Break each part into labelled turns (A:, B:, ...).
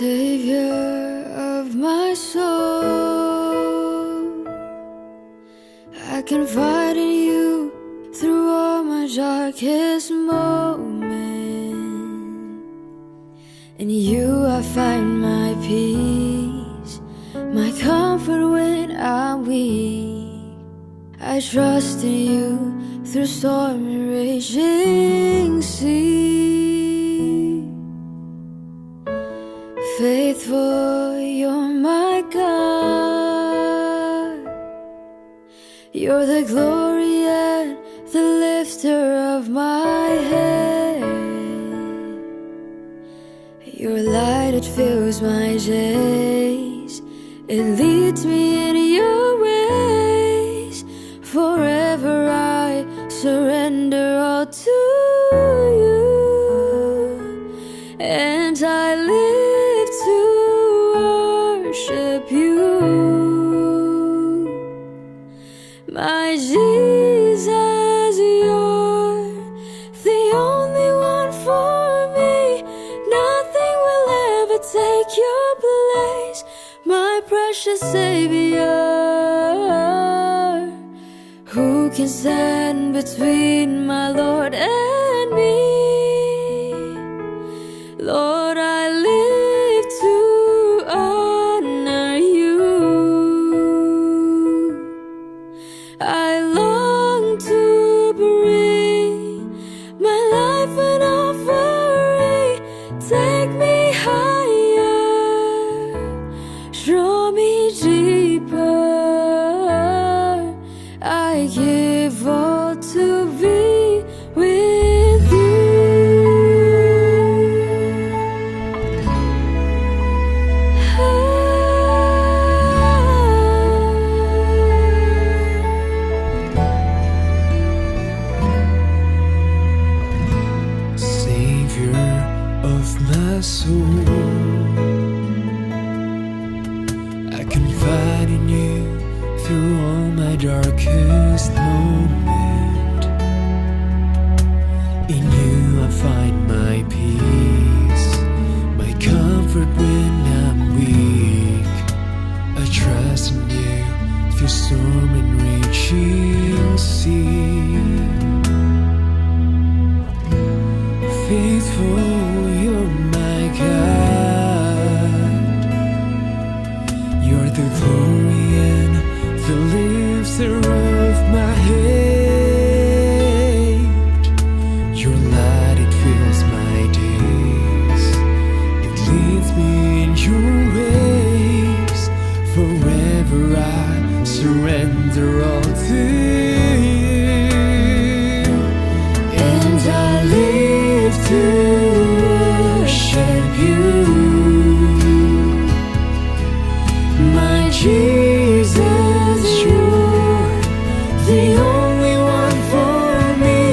A: Savior of my soul, I confide in you through all my darkest moments. In you I find my peace, my comfort when I'm weak. I trust in you through storm and raging sea. Faithful, you're my God. You're the glory and the lifter of my head. Your light, it fills my days. It leads me in your ways. Forever I surrender all to you, and I live to worship you. My Jesus, you're the only one for me. Nothing will ever take your place, my precious Savior. Who can stand between my Lord and me? Lord, I live to honor you. I long to bring my life an offering. Take me higher, draw me deeper. I give all to be with you.
B: Savior of my soul, I confide in you through all my darkest moment. In you I find my peace, my comfort when I'm weak. I trust in you through storm and raging sea. Faithful, you're my God. You're the glory and the lifter of my head. Your light, it fills my days. It leads me in your ways. Forever I surrender all to you, and I live to worship you. My Jesus, you're the only one for me,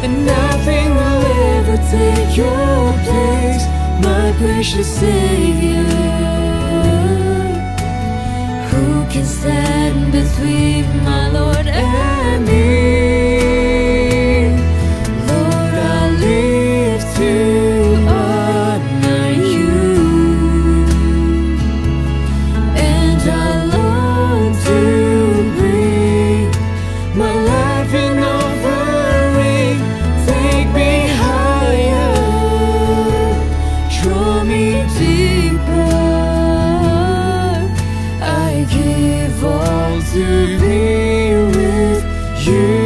B: and nothing will ever take your place, my precious Savior. Who can stand between my Lord and me? Lord, I live to honor you, and I long to bring my life in offering. Take me higher, draw me deeper. I give all to be with you.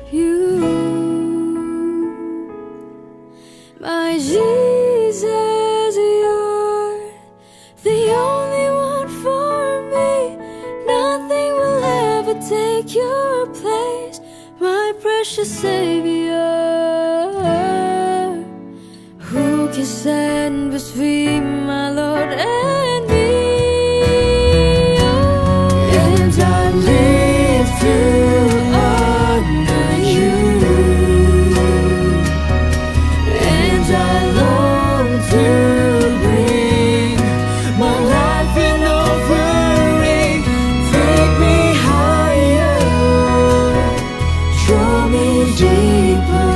A: you. My Jesus, you're the only one for me. Nothing will ever take your place, my precious Savior. Who can stand between my Lord and me? And I live to honor you, and I long to bring my life in offering. Take me higher, draw me deeper.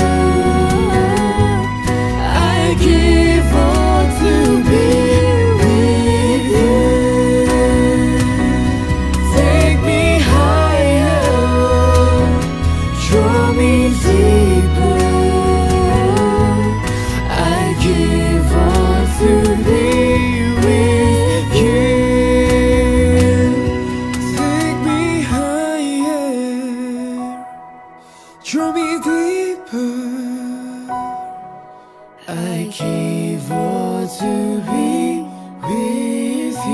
A: I give all to be with you. Take me higher, draw me deeper. I give all to be with you. Take me higher, draw me deeper. I give all to be with you.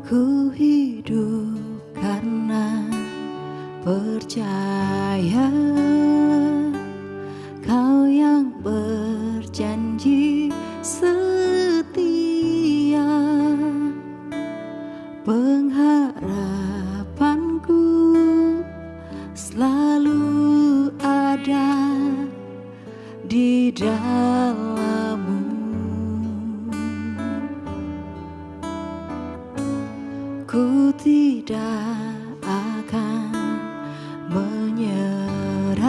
C: Ku hidup karena percaya Kau yang berjanji setia. Pengharapanku selalu ada di dalam-Mu. Ku tidak akan menyerah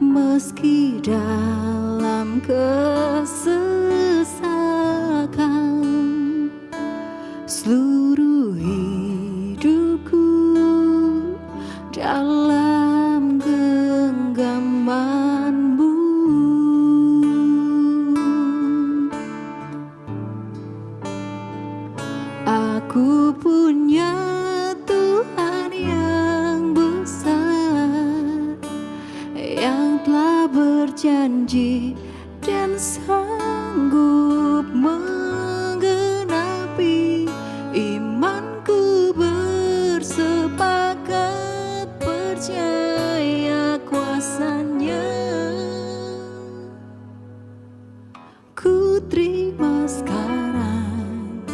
C: meski dalam kesesakan. Seluruh hidupku dalam genggaman-Mu. Aku punya Tuhan yang besar, yang telah berjanji dan sanggup menggenapi. Imanku bersepakat percaya kuasa-Nya. Ku terima sekarang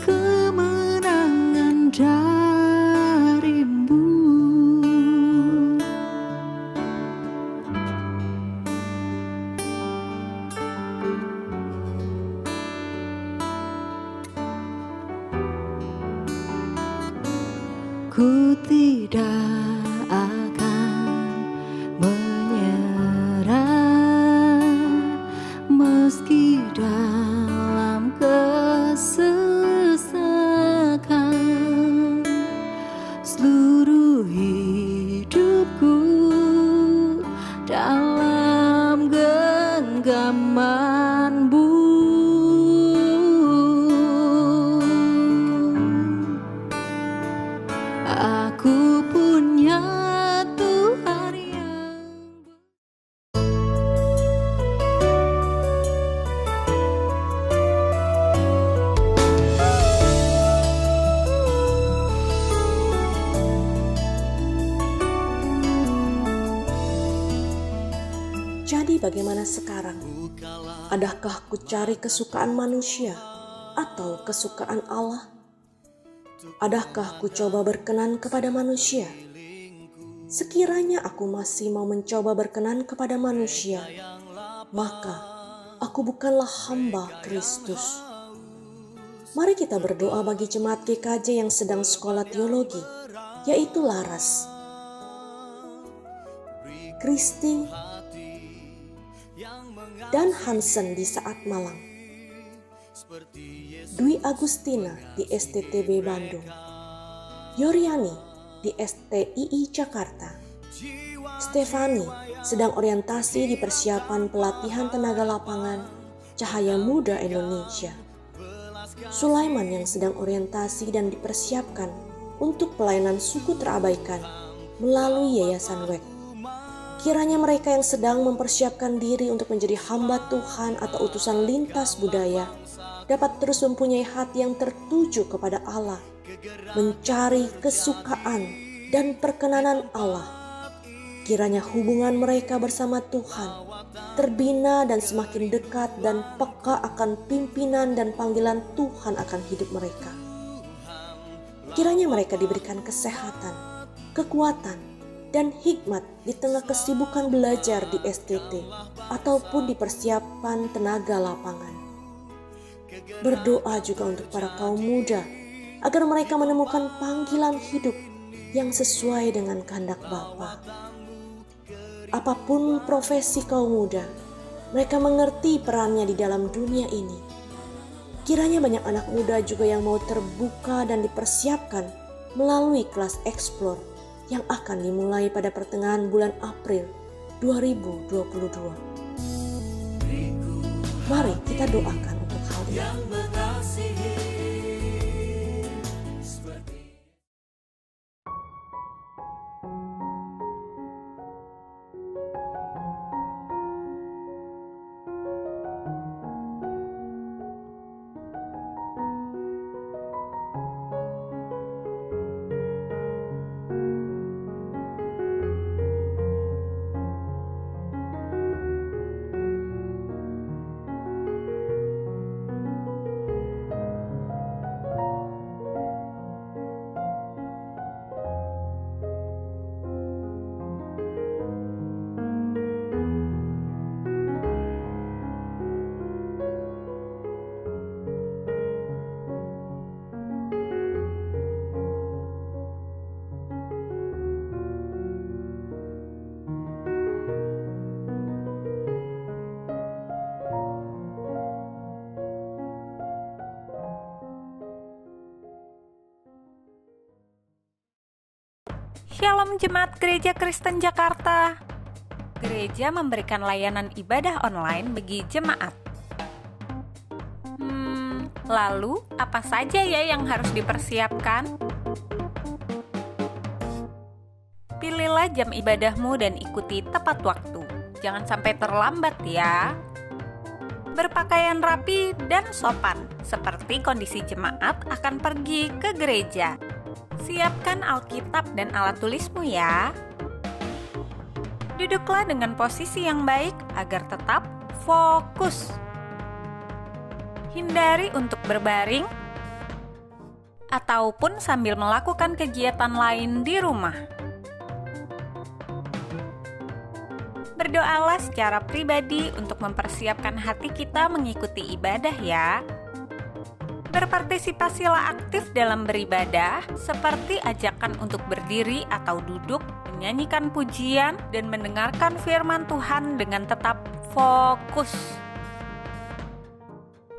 C: kemenangan dari-Mu. Ku tidak akan menyerah meski dalam kesesakan. Seluruh hidupku dalam genggaman-Mu. Aku punya Tuhan yang
D: Jadi bagaimana sekarang? Adakah ku cari kesukaan manusia atau kesukaan Allah? Adakah ku coba berkenan kepada manusia? Sekiranya aku masih mau mencoba berkenan kepada manusia, maka aku bukanlah hamba Kristus. Mari kita berdoa bagi jemaat GKJ yang sedang sekolah teologi, yaitu Laras, Kristi, dan Hansen di Saat Malang, Dwi Agustina di STTB Bandung, Yoryani di STII Jakarta, Stefani sedang orientasi di persiapan pelatihan tenaga lapangan Cahaya Muda Indonesia, Sulaiman yang sedang orientasi dan dipersiapkan untuk pelayanan suku terabaikan melalui Yayasan WEK. Kiranya mereka yang sedang mempersiapkan diri untuk menjadi hamba Tuhan atau utusan lintas budaya dapat terus mempunyai hati yang tertuju kepada Allah, mencari kesukaan dan perkenanan Allah. Kiranya hubungan mereka bersama Tuhan terbina dan semakin dekat dan peka akan pimpinan dan panggilan Tuhan akan hidup mereka. Kiranya mereka diberikan kesehatan, kekuatan, dan hikmat di tengah kesibukan belajar di STT ataupun di persiapan tenaga lapangan. Berdoa juga untuk para kaum muda agar mereka menemukan panggilan hidup yang sesuai dengan kehendak Bapa. Apapun profesi kaum muda, mereka mengerti perannya di dalam dunia ini. Kiranya banyak anak muda juga yang mau terbuka dan dipersiapkan melalui kelas Explore yang akan dimulai pada pertengahan bulan April 2022. Mari kita doakan untuk hal ini.
C: Shalom Jemaat Gereja Kristen Jakarta. Gereja memberikan layanan ibadah online bagi jemaat. Lalu apa saja ya yang harus dipersiapkan? Pilihlah jam ibadahmu dan ikuti tepat waktu. Jangan sampai terlambat ya. Berpakaian rapi dan sopan, seperti kondisi jemaat akan pergi ke gereja. Siapkan Alkitab dan alat tulismu ya. Duduklah dengan posisi yang baik agar tetap fokus. Hindari untuk berbaring ataupun sambil melakukan kegiatan lain di rumah. Berdoalah secara pribadi untuk mempersiapkan hati kita mengikuti ibadah ya. Berpartisipasilah aktif dalam beribadah, seperti ajakan untuk berdiri atau duduk, menyanyikan pujian, dan mendengarkan firman Tuhan dengan tetap fokus.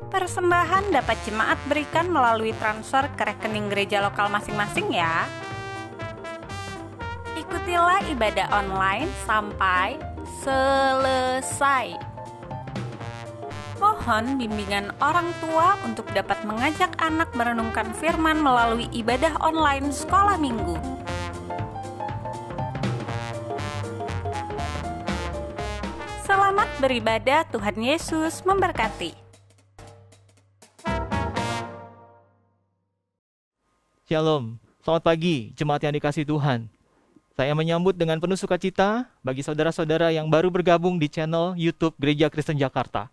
C: Persembahan dapat jemaat berikan melalui transfer ke rekening gereja lokal masing-masing ya. Ikutilah ibadah online sampai selesai. Mohon bimbingan orang tua untuk dapat mengajak anak merenungkan firman melalui ibadah online sekolah minggu. Selamat beribadah, Tuhan Yesus memberkati.
E: Shalom, selamat pagi jemaat yang dikasihi Tuhan. Saya menyambut dengan penuh sukacita bagi saudara-saudara yang baru bergabung di channel YouTube Gereja Kristen Jakarta.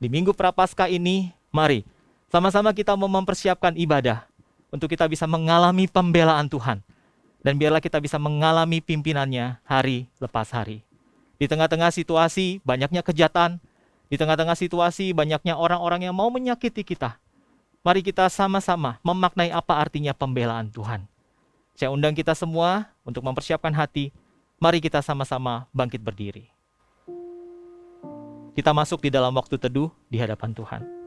E: Di Minggu Prapaskah ini, mari sama-sama kita mempersiapkan ibadah untuk kita bisa mengalami pembelaan Tuhan. Dan biarlah kita bisa mengalami pimpinannya hari lepas hari. Di tengah-tengah situasi banyaknya kejahatan, di tengah-tengah situasi banyaknya orang-orang yang mau menyakiti kita. Mari kita sama-sama memaknai apa artinya pembelaan Tuhan. Saya undang kita semua untuk mempersiapkan hati. Mari kita sama-sama bangkit berdiri. Kita masuk di dalam waktu teduh di hadapan Tuhan.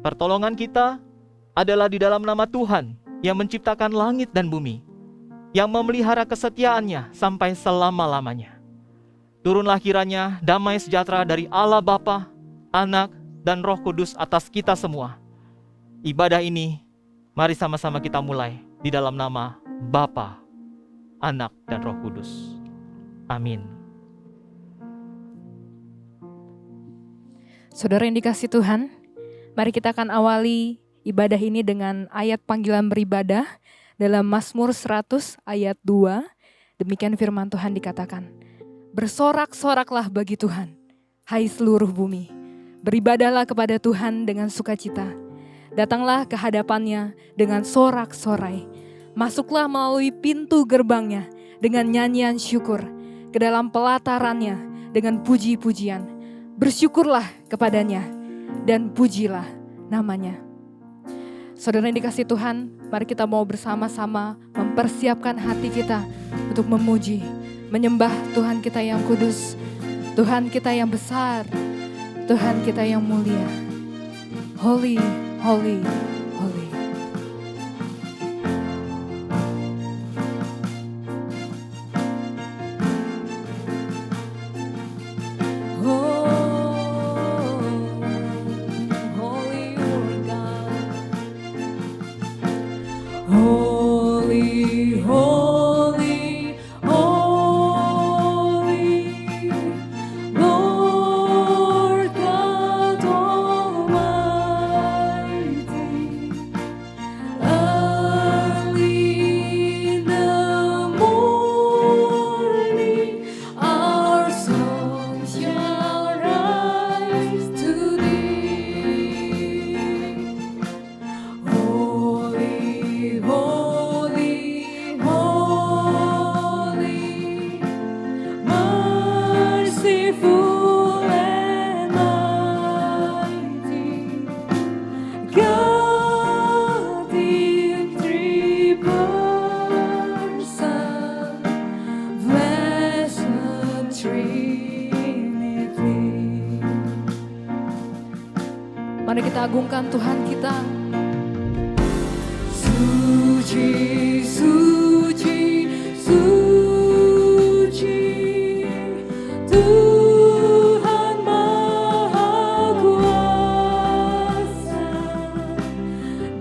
E: Pertolongan kita adalah di dalam nama Tuhan yang menciptakan langit dan bumi, yang memelihara kesetiaannya sampai selama-lamanya. Turunlah kiranya damai sejahtera dari Allah Bapa, Anak, dan Roh Kudus atas kita semua. Ibadah ini, mari sama-sama kita mulai di dalam nama Bapa, Anak, dan Roh Kudus. Amin.
F: Saudara yang dikasihi Tuhan, mari kita akan awali ibadah ini dengan ayat panggilan beribadah dalam Mazmur 100 ayat 2. Demikian firman Tuhan dikatakan, bersorak-soraklah bagi Tuhan, hai seluruh bumi. Beribadahlah kepada Tuhan dengan sukacita. Datanglah ke hadapannya dengan sorak-sorai. Masuklah melalui pintu gerbangnya dengan nyanyian syukur. Ke dalam pelatarannya dengan puji-pujian. Bersyukurlah kepadanya dan pujilah namanya. Saudara yang dikasihi Tuhan, mari kita mau bersama-sama mempersiapkan hati kita untuk memuji, menyembah Tuhan kita yang kudus, Tuhan kita yang besar, Tuhan kita yang mulia. Holy, holy, holy.
A: Holy, holy, holy, Lord God Almighty. Early in the morning, our song shall rise to Thee. Holy, holy, holy, merciful and mighty, God in three persons, blessed Trinity.
F: Mari kita agungkan Tuhan kita.
A: Suci, suci, suci, Tuhan Maha Kuasa.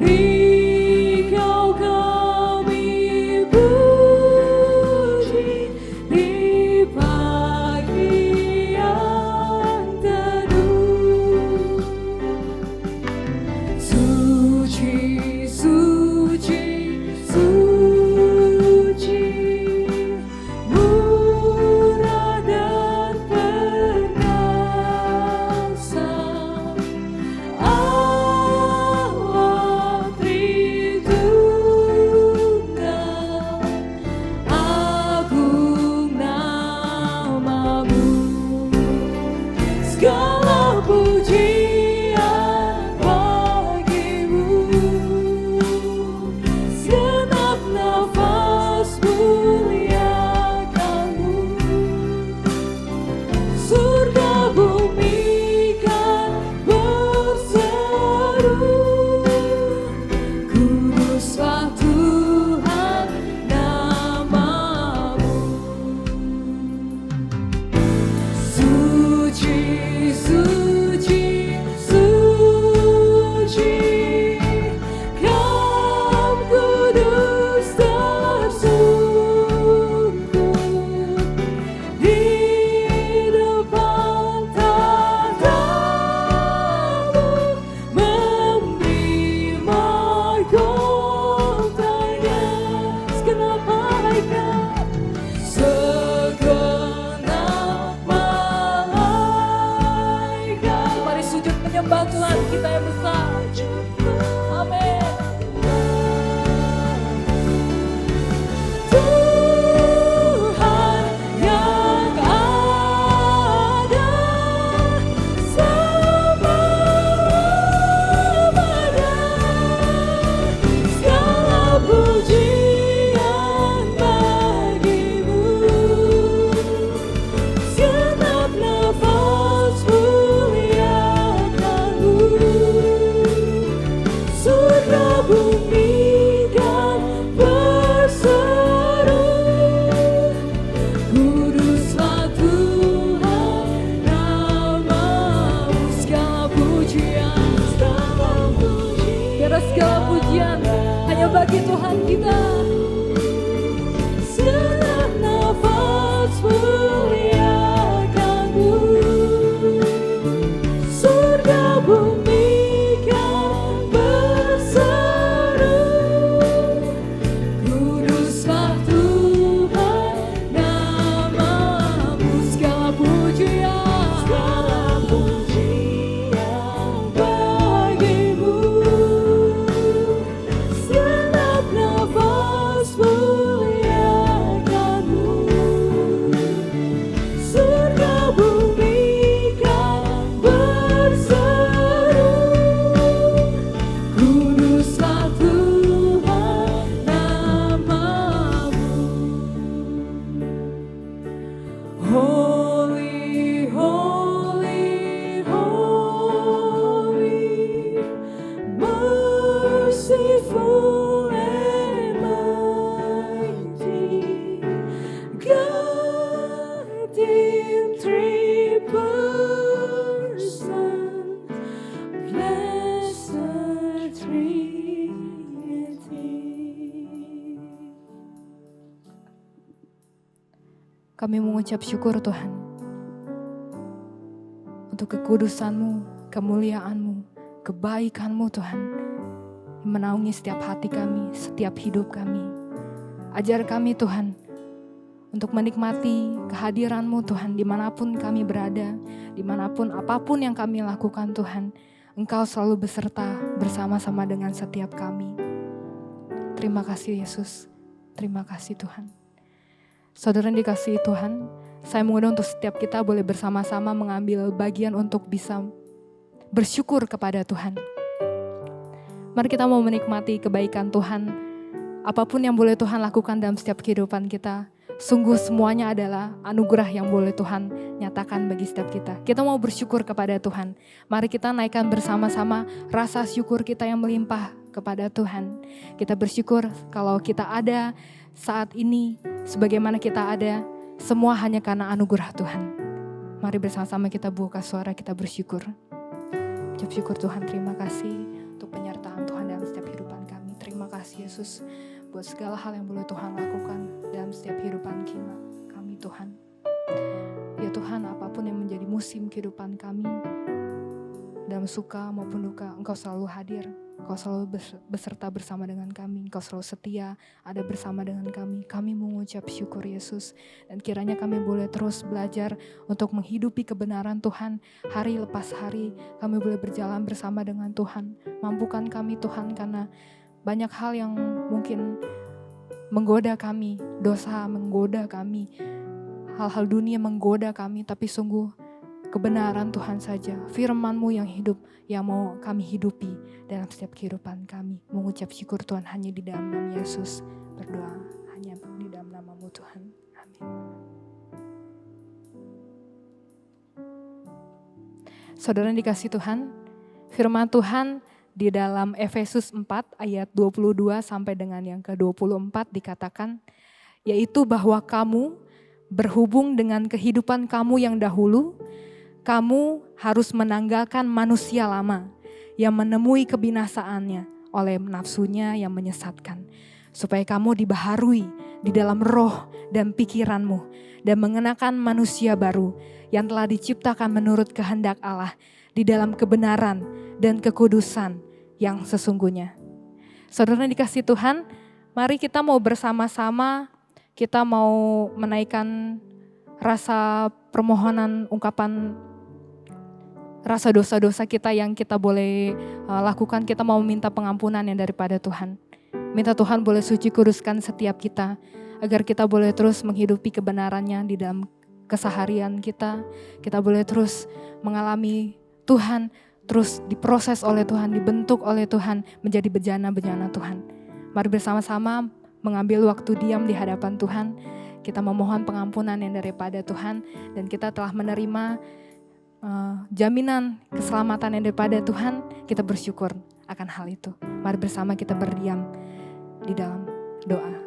A: Dikau kami puji di pagi yang teduh. Suci, suci, suci.
F: Kami mengucap syukur Tuhan untuk kekudusan-Mu, kemuliaan-Mu, kebaikan-Mu Tuhan, yang menaungi setiap hati kami, setiap hidup kami. Ajar kami Tuhan untuk menikmati kehadiran-Mu Tuhan, dimanapun kami berada, dimanapun apapun yang kami lakukan Tuhan, Engkau selalu beserta bersama-sama dengan setiap kami. Terima kasih Yesus, terima kasih Tuhan. Saudara yang dikasihi Tuhan, saya mengundang untuk setiap kita boleh bersama-sama mengambil bagian untuk bisa bersyukur kepada Tuhan. Mari kita mau menikmati kebaikan Tuhan. Apapun yang boleh Tuhan lakukan dalam setiap kehidupan kita, sungguh semuanya adalah anugerah yang boleh Tuhan nyatakan bagi setiap kita. Kita mau bersyukur kepada Tuhan. Mari kita naikkan bersama-sama rasa syukur kita yang melimpah kepada Tuhan. Kita bersyukur kalau kita ada saat ini, sebagaimana kita ada, semua hanya karena anugerah Tuhan. Mari bersama-sama kita buka suara, kita bersyukur. Ucap syukur Tuhan, terima kasih untuk penyertaan Tuhan dalam setiap kehidupan kami. Terima kasih Yesus buat segala hal yang boleh Tuhan lakukan dalam setiap kehidupan kami Tuhan. Ya Tuhan, apapun yang menjadi musim kehidupan kami, dalam suka maupun duka, Engkau selalu hadir. Engkau selalu beserta bersama dengan kami. Engkau selalu setia, ada bersama dengan kami. Kami mengucap syukur Yesus. Dan kiranya kami boleh terus belajar untuk menghidupi kebenaran Tuhan. Hari lepas hari kami boleh berjalan bersama dengan Tuhan. Mampukan kami Tuhan, karena banyak hal yang mungkin menggoda kami. Dosa menggoda kami. Hal-hal dunia menggoda kami. Tapi sungguh kebenaran Tuhan saja, firman-Mu yang hidup, yang mau kami hidupi dalam setiap kehidupan kami. Mengucap syukur Tuhan hanya di dalam nama Yesus. Berdoa hanya di dalam nama-Mu Tuhan. Amin. Saudara yang dikasihi Tuhan, firman Tuhan di dalam Efesus 4 ayat 22 sampai dengan yang ke-24 dikatakan, yaitu bahwa kamu berhubung dengan kehidupan kamu yang dahulu, kamu harus menanggalkan manusia lama yang menemui kebinasaannya oleh nafsunya yang menyesatkan, supaya kamu dibaharui di dalam roh dan pikiranmu dan mengenakan manusia baru yang telah diciptakan menurut kehendak Allah di dalam kebenaran dan kekudusan yang sesungguhnya. Saudara yang dikasihi Tuhan, mari kita mau bersama-sama, kita mau menaikkan rasa permohonan, ungkapan rasa dosa-dosa kita yang kita boleh lakukan. Kita mau minta pengampunan yang daripada Tuhan. Minta Tuhan boleh suci kuduskan setiap kita, agar kita boleh terus menghidupi kebenarannya di dalam keseharian kita. Kita boleh terus mengalami Tuhan, terus diproses oleh Tuhan, dibentuk oleh Tuhan menjadi bejana-bejana Tuhan. Mari bersama-sama mengambil waktu diam di hadapan Tuhan. Kita memohon pengampunan yang daripada Tuhan, dan kita telah menerima jaminan keselamatan yang daripada Tuhan. Kita bersyukur akan hal itu. Mari bersama kita berdiam di dalam doa.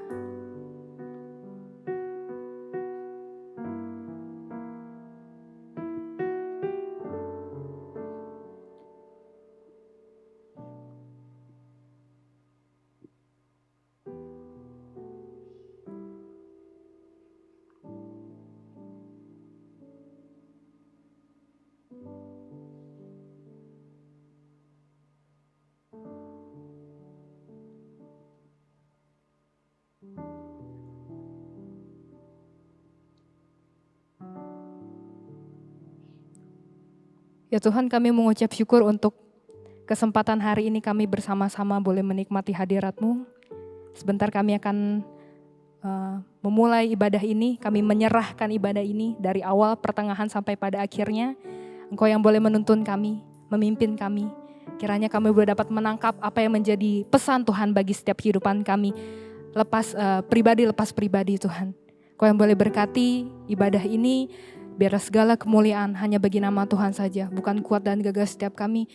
F: Ya Tuhan, kami mengucap syukur untuk kesempatan hari ini kami bersama-sama boleh menikmati hadirat-Mu. Sebentar kami akan memulai ibadah ini, kami menyerahkan ibadah ini dari awal, pertengahan sampai pada akhirnya. Engkau yang boleh menuntun kami, memimpin kami. Kiranya kami boleh dapat menangkap apa yang menjadi pesan Tuhan bagi setiap kehidupan kami. Lepas pribadi Tuhan. Engkau yang boleh berkati ibadah ini, biar segala kemuliaan hanya bagi nama Tuhan saja, bukan kuat dan gagah setiap kami.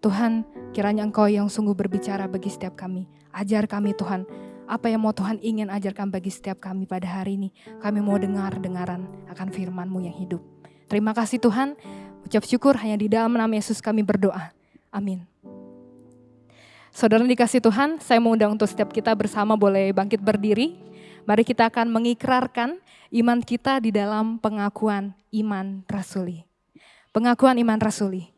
F: Tuhan, kiranya Engkau yang sungguh berbicara bagi setiap kami. Ajar kami Tuhan, apa yang mau Tuhan ingin ajarkan bagi setiap kami pada hari ini. Kami mau dengaran akan firman-Mu yang hidup. Terima kasih Tuhan, ucap syukur hanya di dalam nama Yesus kami berdoa. Amin. Saudara dikasih Tuhan, saya mau undang untuk setiap kita bersama boleh bangkit berdiri. Mari kita akan mengikrarkan iman kita di dalam pengakuan iman rasuli. Pengakuan iman rasuli.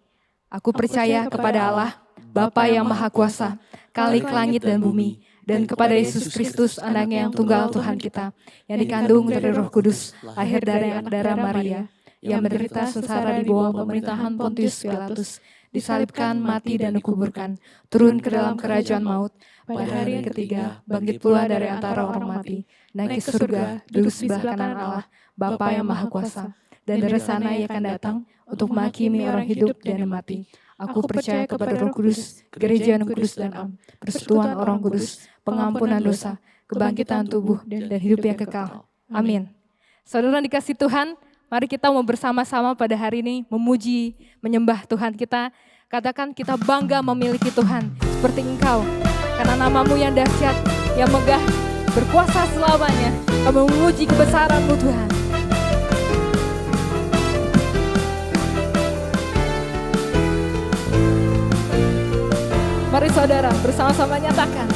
F: Aku percaya kepada Allah, Bapa yang Maha Kuasa, Khalik langit dan bumi, dan kepada Yesus Kristus, anaknya yang tunggal Tuhan kita, yang dikandung dari Roh Kudus, lahir dari anak darah Maria, yang menderita sengsara di bawah pemerintahan Pontius Pilatus, disalibkan, mati dan dikuburkan, turun ke dalam kerajaan maut, pada hari yang ketiga bangkit pula dari antara orang mati, naik ke surga, duduk sebelah kanan Allah, Bapa yang Maha Kuasa, dan dari sana Ia akan datang untuk menghakimi orang hidup dan yang mati. Aku percaya kepada Roh Kudus, gereja yang kudus dan am, persekutuan orang kudus, pengampunan dosa, kebangkitan tubuh, dan hidup yang kekal. Amin. Saudara dikasih Tuhan, mari kita mau bersama-sama pada hari ini memuji, menyembah Tuhan kita. Katakan kita bangga memiliki Tuhan seperti Engkau. Karena namamu yang dahsyat, yang megah, berkuasa selamanya. Kami memuji kebesaran-Mu Tuhan. Mari saudara bersama-sama nyatakan.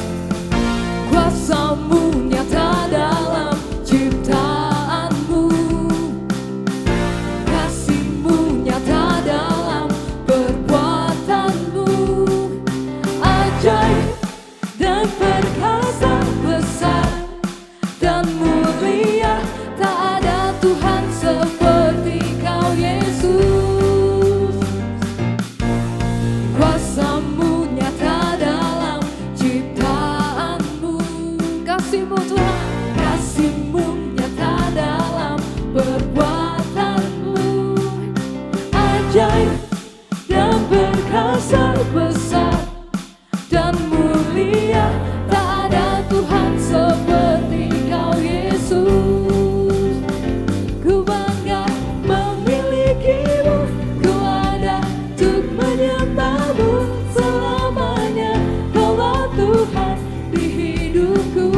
F: Kuasa-Mu nyata dalam ciptaan-Mu, kasih-Mu nyata dalam perbuatan-Mu, ajaib dan perkasa besar dan mulia, tak ada Tuhan seperti Kau Yesus. Kuasa-Mu nyata dalam ciptaan-Mu, kasih-Mu Tuhan, kasih-Mu nyata dalam perbuatan-Mu, ajaib dan perkasa besar dan mulia, tak ada Tuhan seperti Kau Yesus. Ku bangga memiliki-Mu, ku ada untuk menyembah-Mu selamanya. Kaulah Tuhan di hidupku.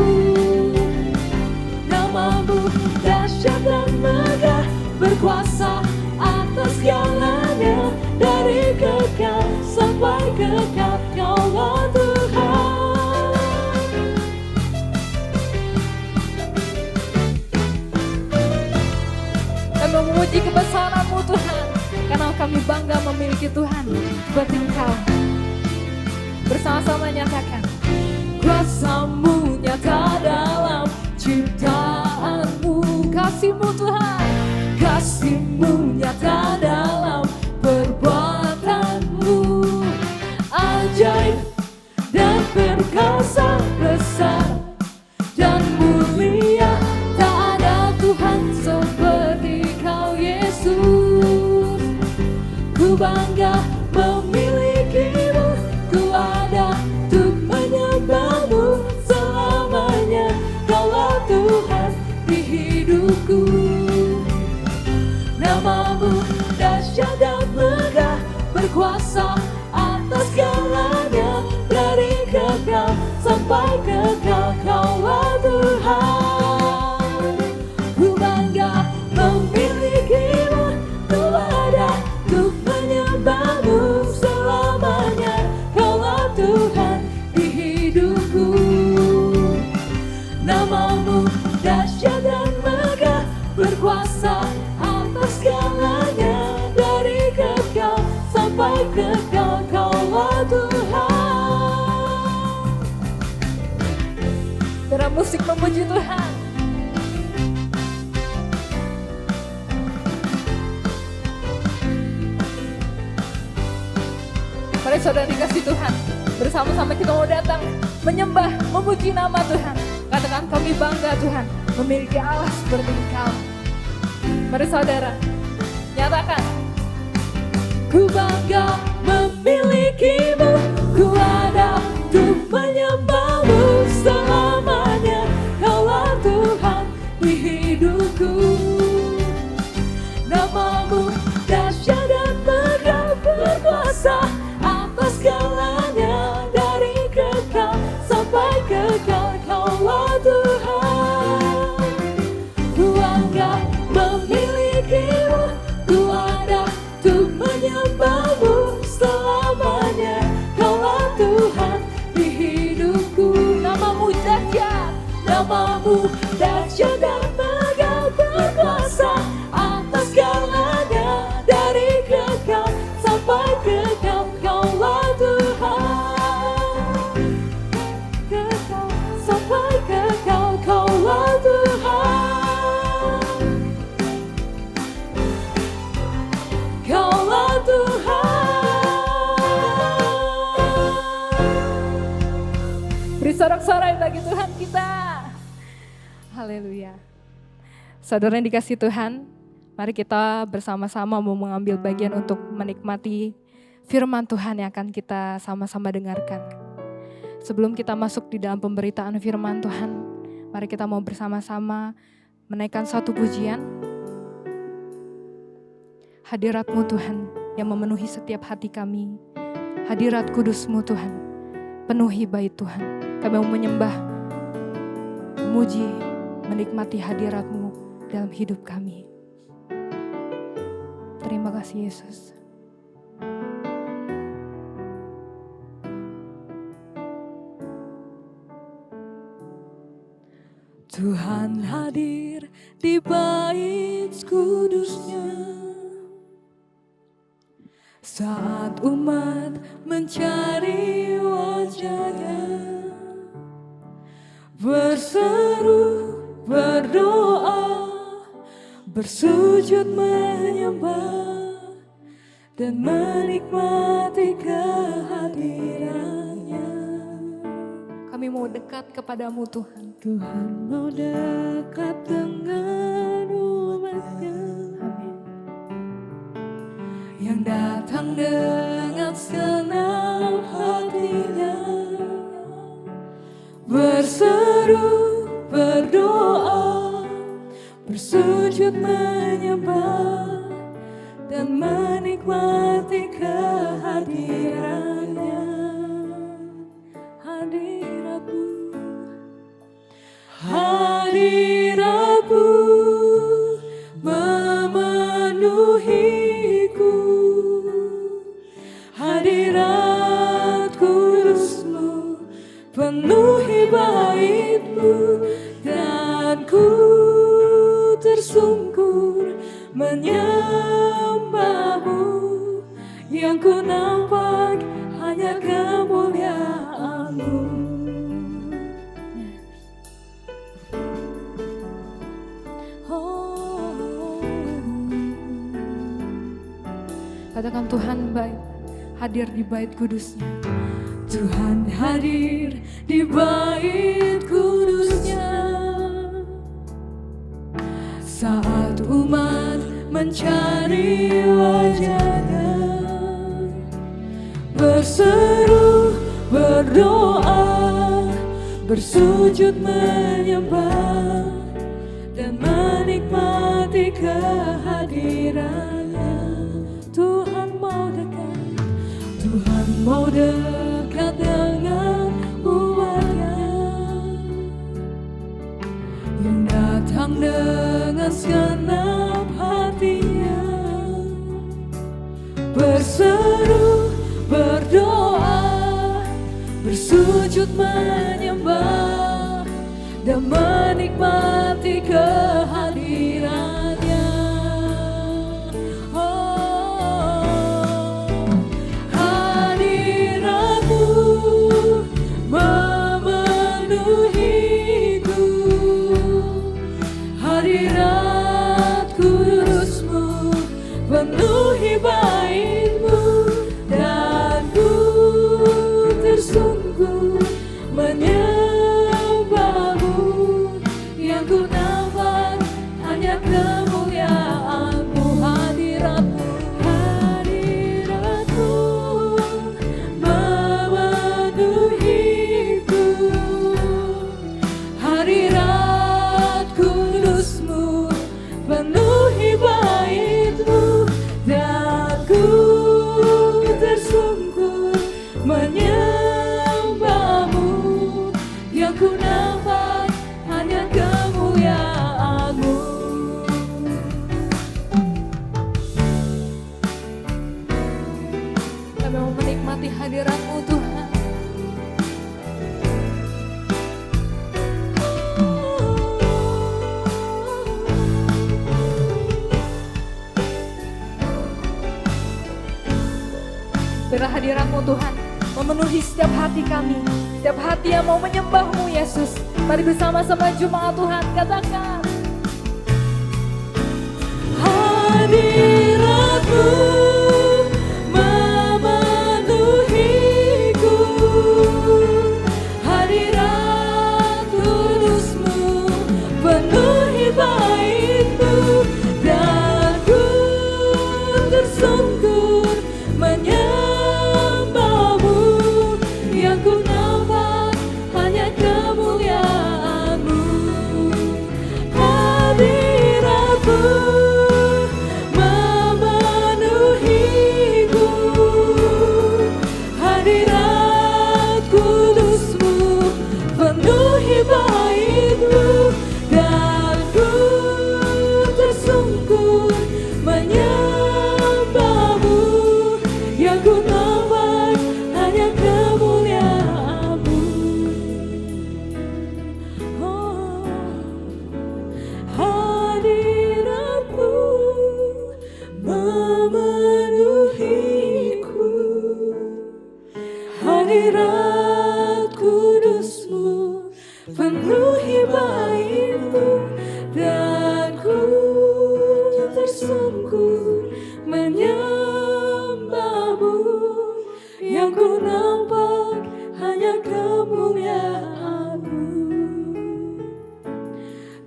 F: Nama-Mu dahsyat dan megah, berkuasa atas segalanya, dari kekal sampai kekal. Kaulah Tuhan. Kami memuji kebesaran-Mu Tuhan, karena kami bangga memiliki Tuhan seperti Engkau. Bersama-sama nyatakan. Kuasa-Mu nyata dalam ciptaan-Mu, kasih-Mu Tuhan, kasih-Mu nyata dalam perbuatan-Mu, ajaib dan perkasa besar dan mulia, tak ada Tuhan seperti Kau Yesus. Ku bangga memiliki-Mu, ku ada untuk menyembah-Mu selamanya. Kaulah Tuhan di hidupku. Nama-Mu dahsyat dan megah, berkuasa atas segalanya, dari kekal sampai kekal. Kaulah Tuhan. Ku bangga memiliki-Mu, ku ada untuk menyembah-Mu selamanya. Kaulah Tuhan di hidupku. Nama-Mu dahsyat dan megah, berkuasa atas segalanya, dari kekal sampai kekal. Kaulah Tuhan. Dalam musik memuji Tuhan. Mari saudara dikasih Tuhan, bersama-sama kita mau datang menyembah, memuji nama Tuhan. Katakan kami bangga Tuhan memiliki Allah seperti Engkau. Mari saudara nyatakan. Ku bangga memiliki-Mu, ku ada untuk menyembah-Mu selamanya. Kaulah Tuhan di hidupku. Nama-Mu dahsyat dan megah, berkuasa atas segalanya, dari kekal sampai kekal. Kaulah Tuhan. Ku bangga memiliki-Mu, ku ada untuk menyembah-Mu selamanya. Kaulah Tuhan di hidupku.
G: mampu dahsyat megah berkuasa atas segalanya, dari kekal sampai kekal Kaulah Tuhan, kekal sampai kekal Kaulah Tuhan, Kaulah Tuhan.
F: Beri sorak-sorai bagi Tuhan kita. Haleluya. Saudara yang dikasih Tuhan, mari kita bersama-sama mau mengambil bagian untuk menikmati firman Tuhan yang akan kita sama-sama dengarkan. Sebelum kita masuk di dalam pemberitaan firman Tuhan, mari kita mau bersama-sama menaikkan satu pujian. Hadirat-Mu Tuhan yang memenuhi setiap hati kami. Hadirat kudus-Mu Tuhan, penuhi bait Tuhan. Kami mau menyembah, memuji, menikmati hadirat-Mu dalam hidup kami. Terima kasih Yesus.
G: Tuhan hadir di bait kudusnya saat umat mencari wajahnya, berseru, berdoa, bersujud menyembah dan menikmati kehadirannya.
F: Kami mau dekat kepadamu Tuhan.
G: Tuhan mau dekat dengan umatnya, yang datang dengan segenap hatinya, berseru, berdoa, bersujud menyembah dan menikmati kehadirannya. Hadirat-Mu, hadirat-Mu memenuhiku, hadirat kudus-Mu penuhi bait-Mu, dan ku tersungkur menyembah-Mu, yang ku nampak hanya kemuliaan-Mu.
F: Katakan Tuhan baik, hadir di bait kudus-Nya.
G: Tuhan hadir di bait kudus-Nya saat umat mencari wajah-Nya, berseru, berdoa, bersujud menyembah dan menikmati kehadiran-Nya. Tuhan mau dekat, Tuhan mau dekat dengan umat-Nya, yang datang dengan segenap hatinya, berseru, berdoa, bersujud menyembah dan menikmati kehadiran-Nya. Hadirat kudus-Mu penuhi bait-Mu, dan ku tersungkur menyembah-Mu, yang ku nampak hanya kemuliaan-Mu. Hadirat-Mu, hadirat-Mu memenuhiku, hadirat kudus-Mu
F: Biarlah hadirat-Mu Tuhan memenuhi setiap hati kami, setiap hati yang mau menyembah-Mu Yesus. Mari bersama-sama jemaat Tuhan katakan,
G: hadirat-Mu memenuhiku, hadirat kudus-Mu penuhi bait-Mu, dan ku tersungkur menyembah-Mu, yang ku nampak hanya kemuliaan-Mu. Hadirat-Mu memenuhiku, hadirat kudus-Mu penuhi bait-Mu, dan ku tersungkur menyembah-Mu, yang ku nampak hanya kemuliaan-Mu. Oh, hadirat-Mu memenuhiku, hadirat kudus-Mu penuhi bait-Mu, dan ku tersungkur menyembah-Mu, yang ku nampak hanya kemuliaan-Mu,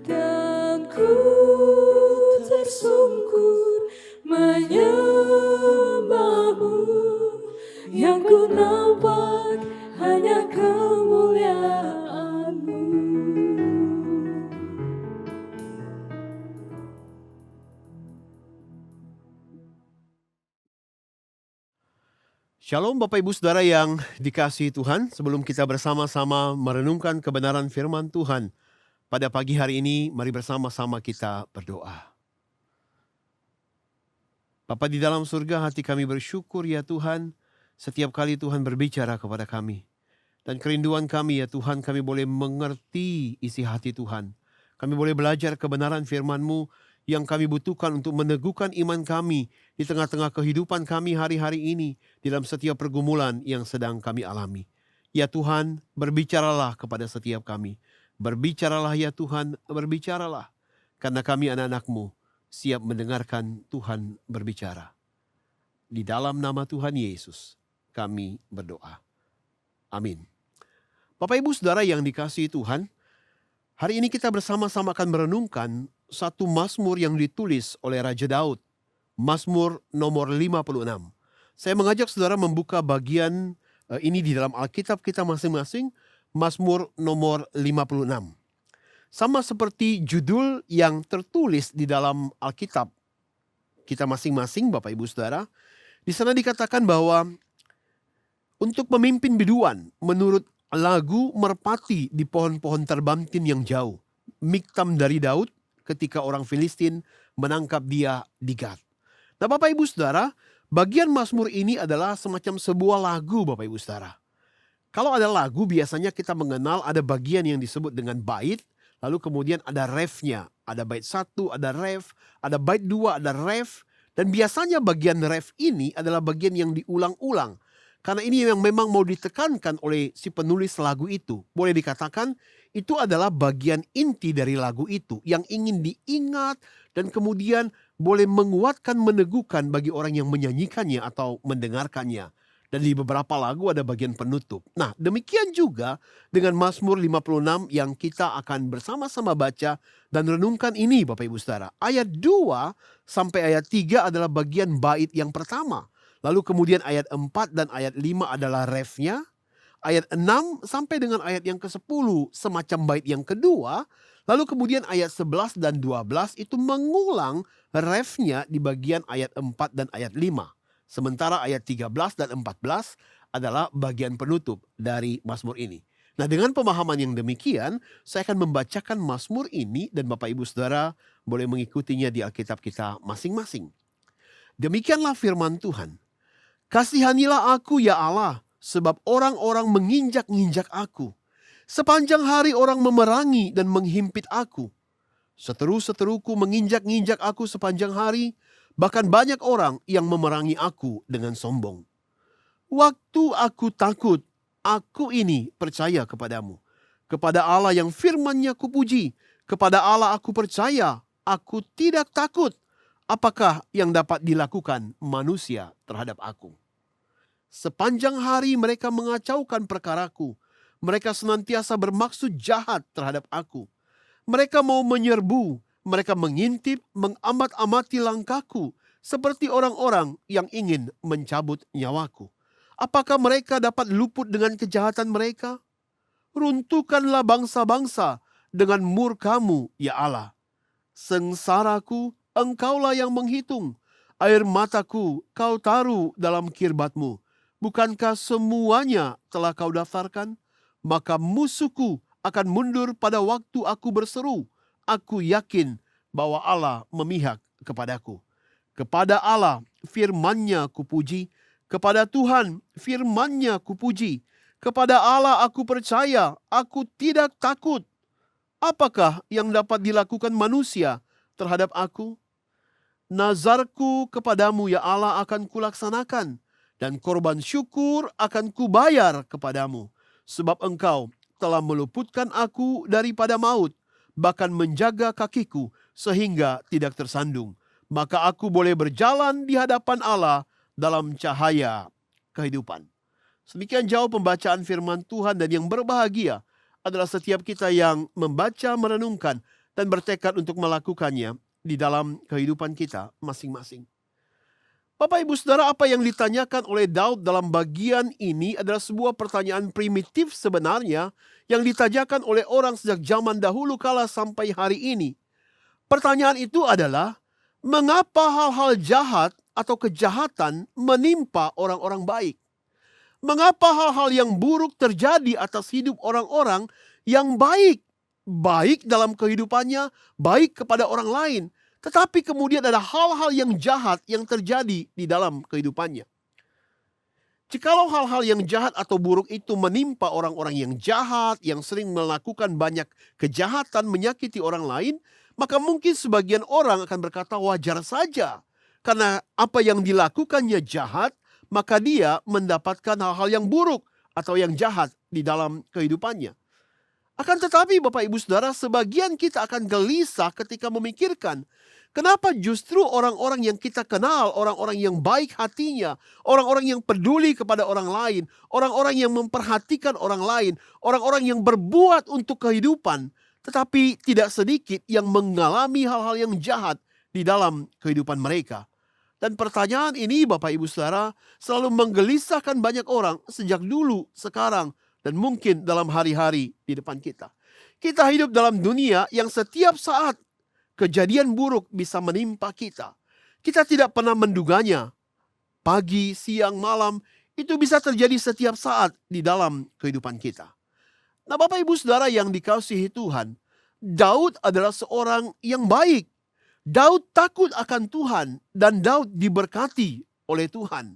G: dan ku tersungkur menyembah-Mu, yang ku nampak hanya kemuliaan-Mu.
H: Shalom Bapak Ibu Saudara yang dikasihi Tuhan. Sebelum kita bersama-sama merenungkan kebenaran firman Tuhan pada pagi hari ini, mari bersama-sama kita berdoa. Bapa di dalam surga, hati kami bersyukur ya Tuhan, setiap kali Tuhan berbicara kepada kami. Dan kerinduan kami ya Tuhan, kami boleh mengerti isi hati Tuhan. Kami boleh belajar kebenaran firman-Mu yang kami butuhkan untuk meneguhkan iman kami di tengah-tengah kehidupan kami hari-hari ini, di dalam setiap pergumulan yang sedang kami alami. Ya Tuhan, berbicaralah kepada setiap kami. Berbicaralah ya Tuhan, berbicaralah. Karena kami anak-anak-Mu siap mendengarkan Tuhan berbicara. Di dalam nama Tuhan Yesus kami berdoa. Amin. Bapak Ibu Saudara yang dikasihi Tuhan, hari ini kita bersama-sama akan merenungkan satu mazmur yang ditulis oleh Raja Daud. Mazmur nomor 56. Saya mengajak saudara membuka bagian ini di dalam Alkitab kita masing-masing. Mazmur nomor 56. Sama seperti judul yang tertulis di dalam Alkitab kita masing-masing Bapak Ibu Saudara. Di sana dikatakan bahwa untuk memimpin biduan menurut lagu merpati di pohon-pohon terbantin yang jauh. Miktam dari Daud ketika orang Filistin menangkap dia di Gat. Nah Bapak Ibu Saudara, bagian mazmur ini adalah semacam sebuah lagu Bapak Ibu Saudara. Kalau ada lagu biasanya kita mengenal ada bagian yang disebut dengan bait, lalu kemudian ada refnya. Ada bait 1, ada ref, ada bait 2, ada ref. Dan biasanya bagian ref ini adalah bagian yang diulang-ulang. Karena ini yang memang mau ditekankan oleh si penulis lagu itu. Boleh dikatakan itu adalah bagian inti dari lagu itu yang ingin diingat dan kemudian boleh menguatkan, meneguhkan bagi orang yang menyanyikannya atau mendengarkannya. Dan di beberapa lagu ada bagian penutup. Nah, demikian juga dengan Mazmur 56 yang kita akan bersama-sama baca dan renungkan ini Bapak Ibu Saudara. Ayat 2 sampai ayat 3 adalah bagian bait yang pertama. Lalu kemudian ayat 4 dan ayat 5 adalah refnya. Ayat 6 sampai dengan ayat yang ke-10 semacam bait yang kedua. Lalu kemudian ayat 11 dan 12 itu mengulang refnya di bagian ayat 4 dan ayat 5. Sementara ayat 13 dan 14 adalah bagian penutup dari Mazmur ini. Nah dengan pemahaman yang demikian, saya akan membacakan Mazmur ini dan Bapak Ibu Saudara boleh mengikutinya di Alkitab kita masing-masing. Demikianlah firman Tuhan. Kasihanilah aku ya Allah, sebab orang-orang menginjak-injak aku. Sepanjang hari orang memerangi dan menghimpit aku. Seteru-seteruku menginjak-injak aku sepanjang hari, bahkan banyak orang yang memerangi aku dengan sombong. Waktu aku takut, aku ini percaya kepadamu. Kepada Allah yang firman-Nya kupuji, kepada Allah aku percaya, aku tidak takut. Apakah yang dapat dilakukan manusia terhadap aku? Sepanjang hari mereka mengacaukan perkaraku. Mereka senantiasa bermaksud jahat terhadap aku. Mereka mau menyerbu, mereka mengintip, mengamat-amati langkahku, seperti orang-orang yang ingin mencabut nyawaku. Apakah mereka dapat luput dengan kejahatan mereka? Runtuhkanlah bangsa-bangsa dengan murka-Mu, ya Allah. Sengsaraku, Engkaulah yang menghitung. Air mataku Kau taruh dalam kirbat-Mu. Bukankah semuanya telah Kau daftarkan? Maka musuhku akan mundur pada waktu aku berseru. Aku yakin bahwa Allah memihak kepadaku. Kepada Allah firman-Nya kupuji. Kepada Tuhan firman-Nya kupuji. Kepada Allah aku percaya, aku tidak takut. Apakah yang dapat dilakukan manusia terhadap aku? Nazarku kepadamu ya Allah akan kulaksanakan, dan korban syukur akan kubayar kepadamu. Sebab Engkau telah meluputkan aku daripada maut, bahkan menjaga kakiku sehingga tidak tersandung. Maka aku boleh berjalan di hadapan Allah dalam cahaya kehidupan. Demikian jauh pembacaan firman Tuhan, dan yang berbahagia adalah setiap kita yang membaca, merenungkan, dan bertekad untuk melakukannya di dalam kehidupan kita masing-masing. Bapak, Ibu, Saudara, apa yang ditanyakan oleh Daud dalam bagian ini adalah sebuah pertanyaan primitif sebenarnya yang ditanyakan oleh orang sejak zaman dahulu kala sampai hari ini. Pertanyaan itu adalah, mengapa hal-hal jahat atau kejahatan menimpa orang-orang baik? Mengapa hal-hal yang buruk terjadi atas hidup orang-orang yang baik? Baik dalam kehidupannya, baik kepada orang lain. Tetapi kemudian ada hal-hal yang jahat yang terjadi di dalam kehidupannya. Jikalau hal-hal yang jahat atau buruk itu menimpa orang-orang yang jahat, yang sering melakukan banyak kejahatan, menyakiti orang lain, maka mungkin sebagian orang akan berkata wajar saja. Karena apa yang dilakukannya jahat, maka dia mendapatkan hal-hal yang buruk atau yang jahat di dalam kehidupannya. Akan tetapi Bapak Ibu Saudara, sebagian kita akan gelisah ketika memikirkan, kenapa justru orang-orang yang kita kenal, orang-orang yang baik hatinya, orang-orang yang peduli kepada orang lain, orang-orang yang memperhatikan orang lain, orang-orang yang berbuat untuk kehidupan, tetapi tidak sedikit yang mengalami hal-hal yang jahat di dalam kehidupan mereka. Dan pertanyaan ini Bapak Ibu Saudara selalu menggelisahkan banyak orang sejak dulu, sekarang, dan mungkin dalam hari-hari di depan kita. Kita hidup dalam dunia yang setiap saat kejadian buruk bisa menimpa kita. Kita tidak pernah menduganya. Pagi, siang, malam, itu bisa terjadi setiap saat di dalam kehidupan kita. Nah, Bapak Ibu Saudara yang dikasihi Tuhan, Daud adalah seorang yang baik. Daud takut akan Tuhan dan Daud diberkati oleh Tuhan.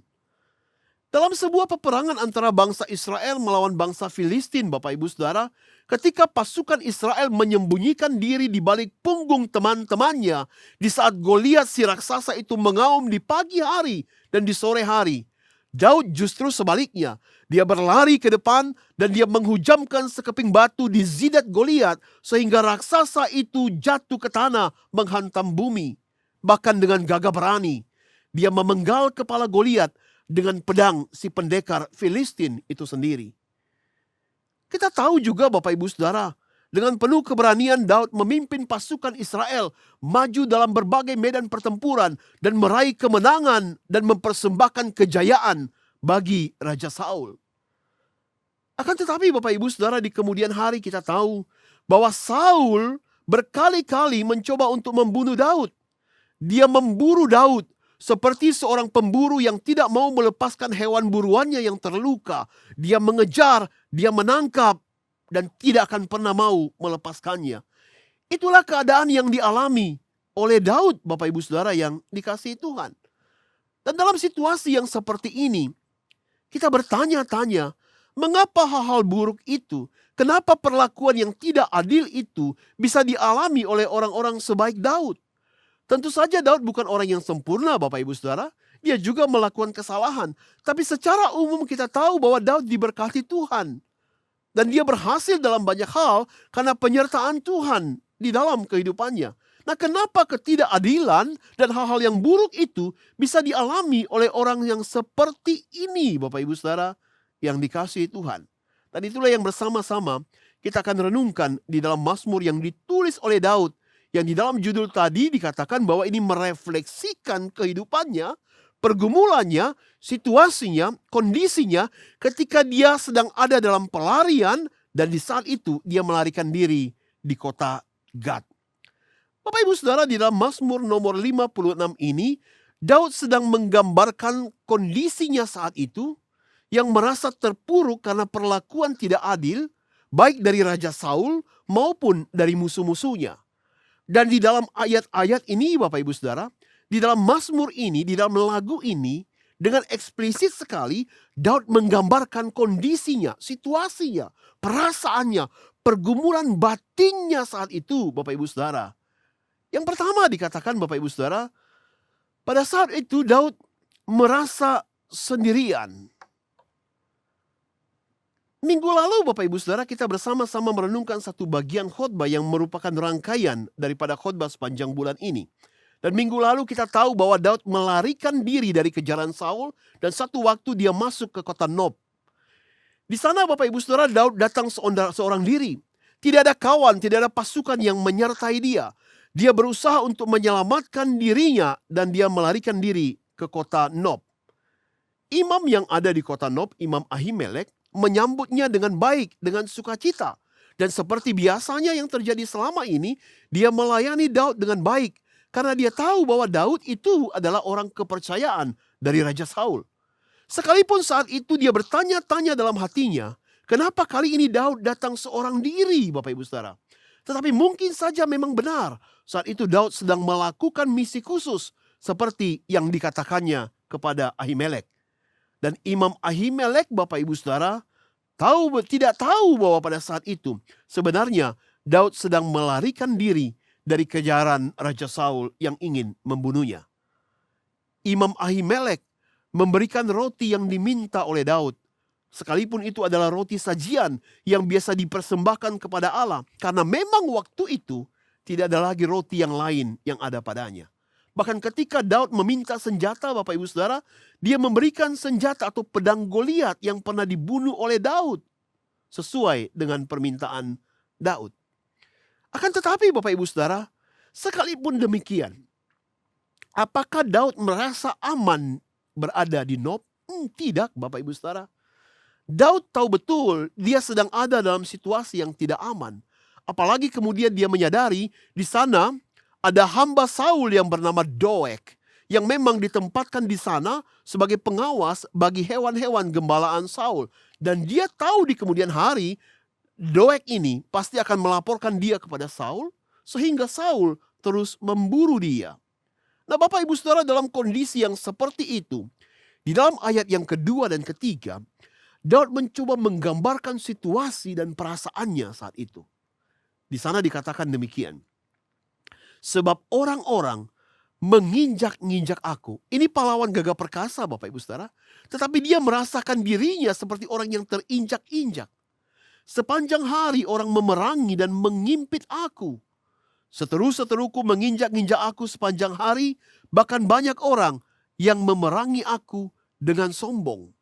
H: Dalam sebuah peperangan antara bangsa Israel melawan bangsa Filistin, Bapak Ibu Saudara, ketika pasukan Israel menyembunyikan diri di balik punggung teman-temannya di saat Goliat si raksasa itu mengaum di pagi hari dan di sore hari, Daud justru sebaliknya. Dia berlari ke depan dan dia menghujamkan sekeping batu di zidat Goliat sehingga raksasa itu jatuh ke tanah menghantam bumi. Bahkan dengan gagah berani, dia memenggal kepala Goliat dengan pedang si pendekar Filistin itu sendiri. Kita tahu juga Bapak Ibu Saudara, dengan penuh keberanian Daud memimpin pasukan Israel maju dalam berbagai medan pertempuran dan meraih kemenangan dan mempersembahkan kejayaan bagi Raja Saul. Akan tetapi Bapak Ibu Saudara, di kemudian hari kita tahu bahwa Saul berkali-kali mencoba untuk membunuh Daud. Dia memburu Daud seperti seorang pemburu yang tidak mau melepaskan hewan buruannya yang terluka. Dia mengejar, dia menangkap, dan tidak akan pernah mau melepaskannya. Itulah keadaan yang dialami oleh Daud, Bapak Ibu Saudara yang dikasihi Tuhan. Dan dalam situasi yang seperti ini, kita bertanya-tanya, mengapa hal-hal buruk itu, kenapa perlakuan yang tidak adil itu bisa dialami oleh orang-orang sebaik Daud? Tentu saja Daud bukan orang yang sempurna, Bapak Ibu Saudara. Dia juga melakukan kesalahan. Tapi secara umum kita tahu bahwa Daud diberkati Tuhan. Dan dia berhasil dalam banyak hal karena penyertaan Tuhan di dalam kehidupannya. Nah, kenapa ketidakadilan dan hal-hal yang buruk itu bisa dialami oleh orang yang seperti ini, Bapak Ibu Saudara, yang dikasihi Tuhan? Dan itulah yang bersama-sama kita akan renungkan di dalam Mazmur yang ditulis oleh Daud, yang di dalam judul tadi dikatakan bahwa ini merefleksikan kehidupannya, pergumulannya, situasinya, kondisinya ketika dia sedang ada dalam pelarian dan di saat itu dia melarikan diri di kota Gad. Bapak Ibu Saudara, di dalam Mazmur nomor 56 ini, Daud sedang menggambarkan kondisinya saat itu yang merasa terpuruk karena perlakuan tidak adil, baik dari Raja Saul maupun dari musuh-musuhnya. Dan di dalam ayat-ayat ini, Bapak Ibu Saudara, di dalam Mazmur ini, di dalam lagu ini, dengan eksplisit sekali, Daud menggambarkan kondisinya, situasinya, perasaannya, pergumulan batinnya saat itu, Bapak Ibu Saudara. Yang pertama dikatakan, Bapak Ibu Saudara, pada saat itu Daud merasa sendirian. Minggu lalu Bapak Ibu Saudara kita bersama-sama merenungkan satu bagian khotbah yang merupakan rangkaian daripada khotbah sepanjang bulan ini. Dan minggu lalu kita tahu bahwa Daud melarikan diri dari kejaran Saul dan satu waktu dia masuk ke kota Nob. Di sana Bapak Ibu Saudara, Daud datang seorang diri. Tidak ada kawan, tidak ada pasukan yang menyertai dia. Dia berusaha untuk menyelamatkan dirinya dan dia melarikan diri ke kota Nob. Imam yang ada di kota Nob, Imam Ahimelek, menyambutnya dengan baik, dengan sukacita. Dan seperti biasanya yang terjadi selama ini, dia melayani Daud dengan baik. Karena dia tahu bahwa Daud itu adalah orang kepercayaan dari Raja Saul. Sekalipun saat itu dia bertanya-tanya dalam hatinya, kenapa kali ini Daud datang seorang diri, Bapak Ibu Saudara? Tetapi mungkin saja memang benar, saat itu Daud sedang melakukan misi khusus seperti yang dikatakannya kepada Ahimelek. Dan Imam Ahimelek, Bapak Ibu Saudara, tidak tahu bahwa pada saat itu sebenarnya Daud sedang melarikan diri dari kejaran Raja Saul yang ingin membunuhnya. Imam Ahimelek memberikan roti yang diminta oleh Daud. Sekalipun itu adalah roti sajian yang biasa dipersembahkan kepada Allah. Karena memang waktu itu tidak ada lagi roti yang lain yang ada padanya. Bahkan ketika Daud meminta senjata, Bapak Ibu Saudara, dia memberikan senjata atau pedang Goliat yang pernah dibunuh oleh Daud. Sesuai dengan permintaan Daud. Akan tetapi Bapak Ibu Saudara, sekalipun demikian, apakah Daud merasa aman berada di Nob? Tidak, Bapak Ibu Saudara. Daud tahu betul dia sedang ada dalam situasi yang tidak aman. Apalagi kemudian dia menyadari di sana ada hamba Saul yang bernama Doeg, yang memang ditempatkan di sana sebagai pengawas bagi hewan-hewan gembalaan Saul. Dan dia tahu di kemudian hari Doeg ini pasti akan melaporkan dia kepada Saul, sehingga Saul terus memburu dia. Nah, Bapak Ibu Saudara, dalam kondisi yang seperti itu, di dalam ayat yang kedua dan ketiga, Daud mencoba menggambarkan situasi dan perasaannya saat itu. Di sana dikatakan demikian. Sebab orang-orang menginjak-injak aku. Ini pahlawan gagah perkasa, Bapak Ibu Saudara. Tetapi dia merasakan dirinya seperti orang yang terinjak-injak. Sepanjang hari orang memerangi dan mengimpit aku. Seteru-seteruku menginjak-injak aku sepanjang hari. Bahkan banyak orang yang memerangi aku dengan sombong.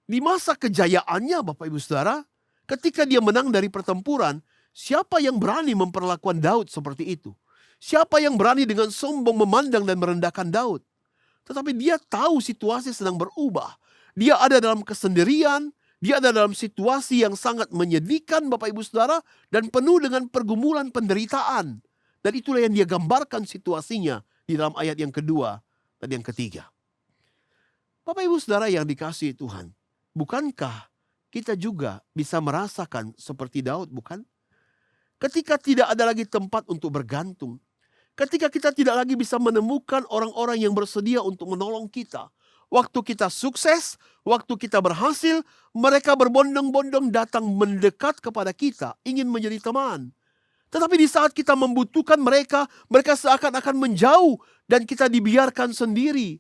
H: Di masa kejayaannya Bapak Ibu Saudara, ketika dia menang dari pertempuran, siapa yang berani memperlakukan Daud seperti itu? Siapa yang berani dengan sombong memandang dan merendahkan Daud? Tetapi dia tahu situasi sedang berubah. Dia ada dalam kesendirian, dia ada dalam situasi yang sangat menyedihkan Bapak Ibu Saudara, dan penuh dengan pergumulan penderitaan. Dan itulah yang dia gambarkan situasinya di dalam ayat yang kedua dan yang ketiga. Bapak Ibu Saudara yang dikasihi Tuhan, bukankah kita juga bisa merasakan seperti Daud, bukan? Ketika tidak ada lagi tempat untuk bergantung. Ketika kita tidak lagi bisa menemukan orang-orang yang bersedia untuk menolong kita. Waktu kita sukses, waktu kita berhasil, mereka berbondong-bondong datang mendekat kepada kita, ingin menjadi teman. Tetapi di saat kita membutuhkan mereka, mereka seakan-akan menjauh dan kita dibiarkan sendiri.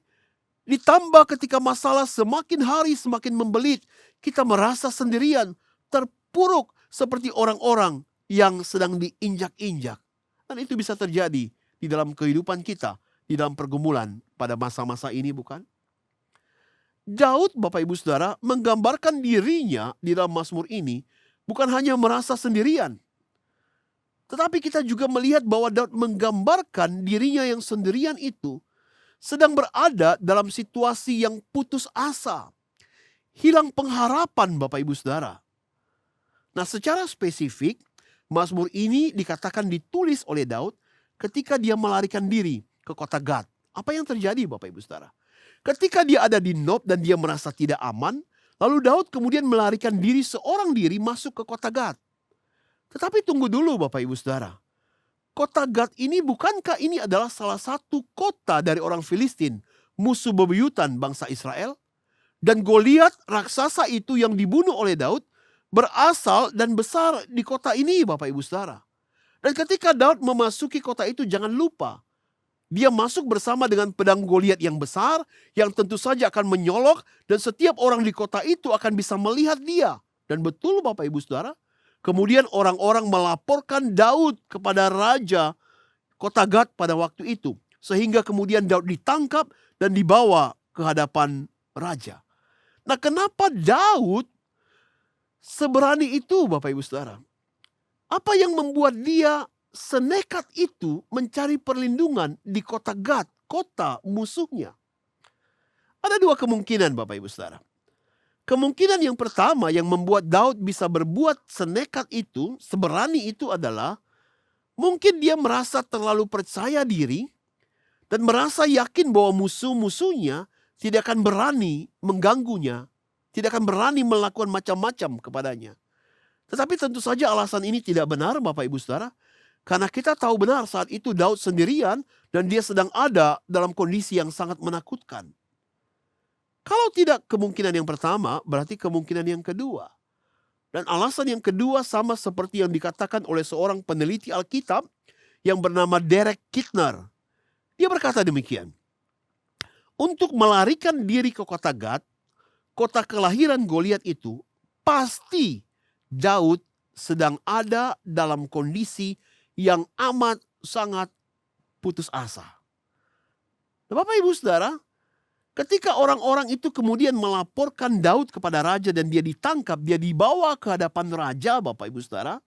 H: Ditambah ketika masalah semakin hari semakin membelit, kita merasa sendirian, terpuruk seperti orang-orang yang sedang diinjak-injak. Dan itu bisa terjadi di dalam kehidupan kita, di dalam pergumulan pada masa-masa ini, bukan? Daud, Bapak Ibu Saudara, menggambarkan dirinya di dalam Mazmur ini bukan hanya merasa sendirian. Tetapi kita juga melihat bahwa Daud menggambarkan dirinya yang sendirian itu sedang berada dalam situasi yang putus asa. Hilang pengharapan, Bapak Ibu Saudara. Nah, secara spesifik, Mazmur ini dikatakan ditulis oleh Daud ketika dia melarikan diri ke kota Gad. Apa yang terjadi, Bapak Ibu Saudara? Ketika dia ada di Nob dan dia merasa tidak aman, lalu Daud kemudian melarikan diri seorang diri masuk ke kota Gad. Tetapi tunggu dulu, Bapak Ibu Saudara. Kota Gad ini, bukankah ini adalah salah satu kota dari orang Filistin, musuh bebuyutan bangsa Israel? Dan Goliat raksasa itu yang dibunuh oleh Daud berasal dan besar di kota ini, Bapak Ibu Saudara. Dan ketika Daud memasuki kota itu, jangan lupa, dia masuk bersama dengan pedang Goliat yang besar, yang tentu saja akan menyolok, dan setiap orang di kota itu akan bisa melihat dia. Dan betul, Bapak Ibu Saudara, kemudian orang-orang melaporkan Daud kepada raja kota Gad pada waktu itu. Sehingga kemudian Daud ditangkap dan dibawa ke hadapan raja. Nah, kenapa Daud seberani itu, Bapak Ibu Saudara? Apa yang membuat dia senekat itu mencari perlindungan di kota Gad, kota musuhnya? Ada dua kemungkinan, Bapak Ibu Saudara. Kemungkinan yang pertama yang membuat Daud bisa berbuat senekat itu, seberani itu adalah mungkin dia merasa terlalu percaya diri dan merasa yakin bahwa musuh-musuhnya tidak akan berani mengganggunya, tidak akan berani melakukan macam-macam kepadanya. Tetapi tentu saja alasan ini tidak benar, Bapak Ibu Saudara, karena kita tahu benar saat itu Daud sendirian dan dia sedang ada dalam kondisi yang sangat menakutkan. Kalau tidak kemungkinan yang pertama, berarti kemungkinan yang kedua. Dan alasan yang kedua sama seperti yang dikatakan oleh seorang peneliti Alkitab yang bernama Derek Kidner. Dia berkata demikian, untuk melarikan diri ke kota Gad, kota kelahiran Goliat itu, pasti Daud sedang ada dalam kondisi yang amat sangat putus asa. Nah, Bapak Ibu Saudara, ketika orang-orang itu kemudian melaporkan Daud kepada raja dan dia ditangkap, dia dibawa ke hadapan raja, Bapak Ibu Saudara.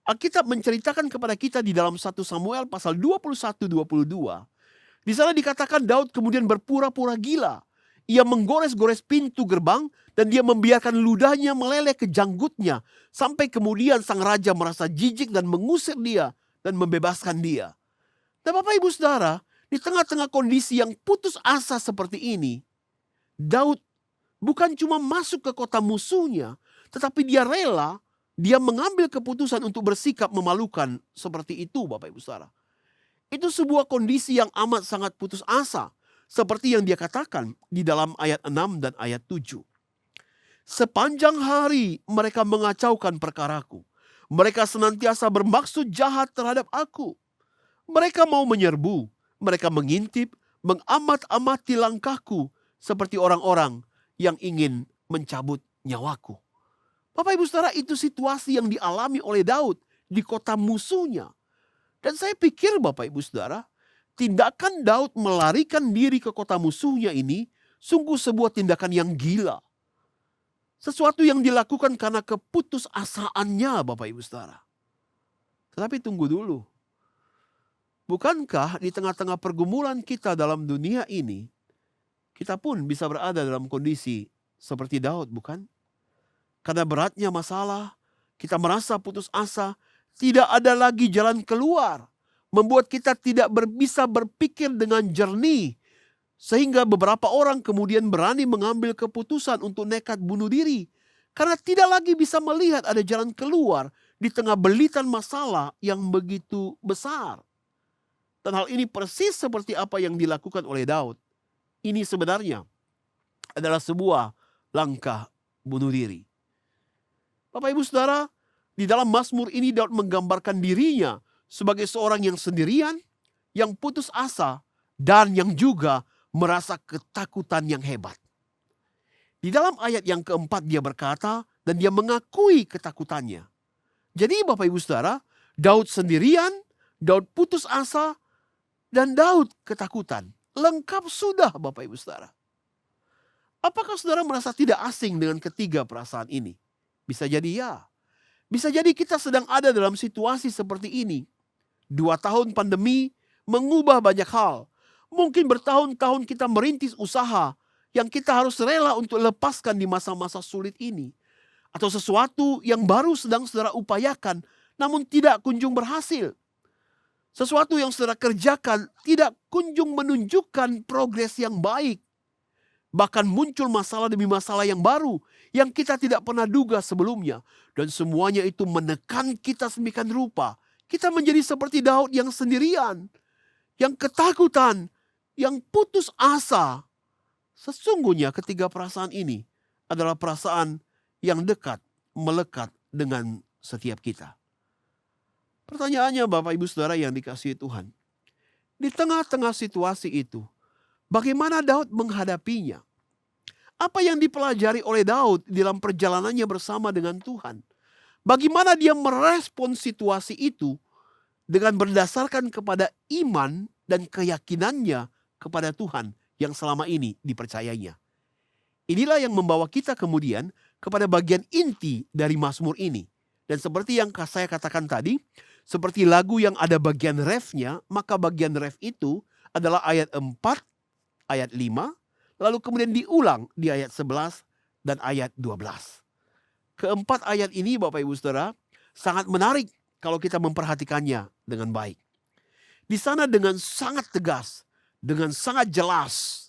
H: Alkitab menceritakan kepada kita di dalam 1 Samuel pasal 21-22. Di sana dikatakan Daud kemudian berpura-pura gila. Ia menggores-gores pintu gerbang dan dia membiarkan ludahnya meleleh ke janggutnya. Sampai kemudian sang raja merasa jijik dan mengusir dia dan membebaskan dia. Dan Bapak Ibu Saudara, di tengah-tengah kondisi yang putus asa seperti ini, Daud bukan cuma masuk ke kota musuhnya, tetapi dia rela, dia mengambil keputusan untuk bersikap memalukan seperti itu, Bapak Ibu Saudara. Itu sebuah kondisi yang amat sangat putus asa, seperti yang dia katakan di dalam ayat 6 dan ayat 7. Sepanjang hari mereka mengacaukan perkaraku. Mereka senantiasa bermaksud jahat terhadap aku. Mereka mau menyerbu. Mereka mengintip, mengamat-amati langkahku seperti orang-orang yang ingin mencabut nyawaku. Bapak Ibu Saudara, itu situasi yang dialami oleh Daud di kota musuhnya. Dan saya pikir Bapak Ibu Saudara, tindakan Daud melarikan diri ke kota musuhnya ini sungguh sebuah tindakan yang gila. Sesuatu yang dilakukan karena keputusasaannya, Bapak Ibu Saudara. Tetapi tunggu dulu. Bukankah di tengah-tengah pergumulan kita dalam dunia ini, kita pun bisa berada dalam kondisi seperti Daud, bukan? Karena beratnya masalah, kita merasa putus asa, tidak ada lagi jalan keluar. Membuat kita tidak bisa berpikir dengan jernih. Sehingga beberapa orang kemudian berani mengambil keputusan untuk nekat bunuh diri. Karena tidak lagi bisa melihat ada jalan keluar di tengah belitan masalah yang begitu besar. Dan hal ini persis seperti apa yang dilakukan oleh Daud. Ini sebenarnya adalah sebuah langkah bunuh diri. Bapak Ibu Saudara, di dalam Mazmur ini Daud menggambarkan dirinya sebagai seorang yang sendirian, yang putus asa, dan yang juga merasa ketakutan yang hebat. Di dalam ayat yang keempat dia berkata dan dia mengakui ketakutannya. Jadi Bapak Ibu Saudara, Daud sendirian, Daud putus asa, dan Daud ketakutan. Lengkap sudah Bapak Ibu Saudara. Apakah saudara merasa tidak asing dengan ketiga perasaan ini? Bisa jadi ya. Bisa jadi kita sedang ada dalam situasi seperti ini. 2 tahun pandemi mengubah banyak hal. Mungkin bertahun-tahun kita merintis usaha yang kita harus rela untuk lepaskan di masa-masa sulit ini. Atau sesuatu yang baru sedang saudara upayakan namun tidak kunjung berhasil. Sesuatu yang saudara kerjakan tidak kunjung menunjukkan progres yang baik. Bahkan muncul masalah demi masalah yang baru yang kita tidak pernah duga sebelumnya. Dan semuanya itu menekan kita sedemikian rupa. Kita menjadi seperti Daud yang sendirian, yang ketakutan, yang putus asa. Sesungguhnya ketiga perasaan ini adalah perasaan yang dekat, melekat dengan setiap kita. Pertanyaannya Bapak Ibu Saudara yang dikasihi Tuhan. Di tengah-tengah situasi itu, bagaimana Daud menghadapinya? Apa yang dipelajari oleh Daud dalam perjalanannya bersama dengan Tuhan? Bagaimana dia merespon situasi itu dengan berdasarkan kepada iman dan keyakinannya kepada Tuhan yang selama ini dipercayainya. Inilah yang membawa kita kemudian kepada bagian inti dari Mazmur ini. Dan seperti yang saya katakan tadi, seperti lagu yang ada bagian refnya, maka bagian ref itu adalah ayat 4, ayat 5, lalu kemudian diulang di ayat 11 dan ayat 12. Keempat ayat ini Bapak Ibu Saudara sangat menarik kalau kita memperhatikannya dengan baik. Di sana dengan sangat tegas, dengan sangat jelas,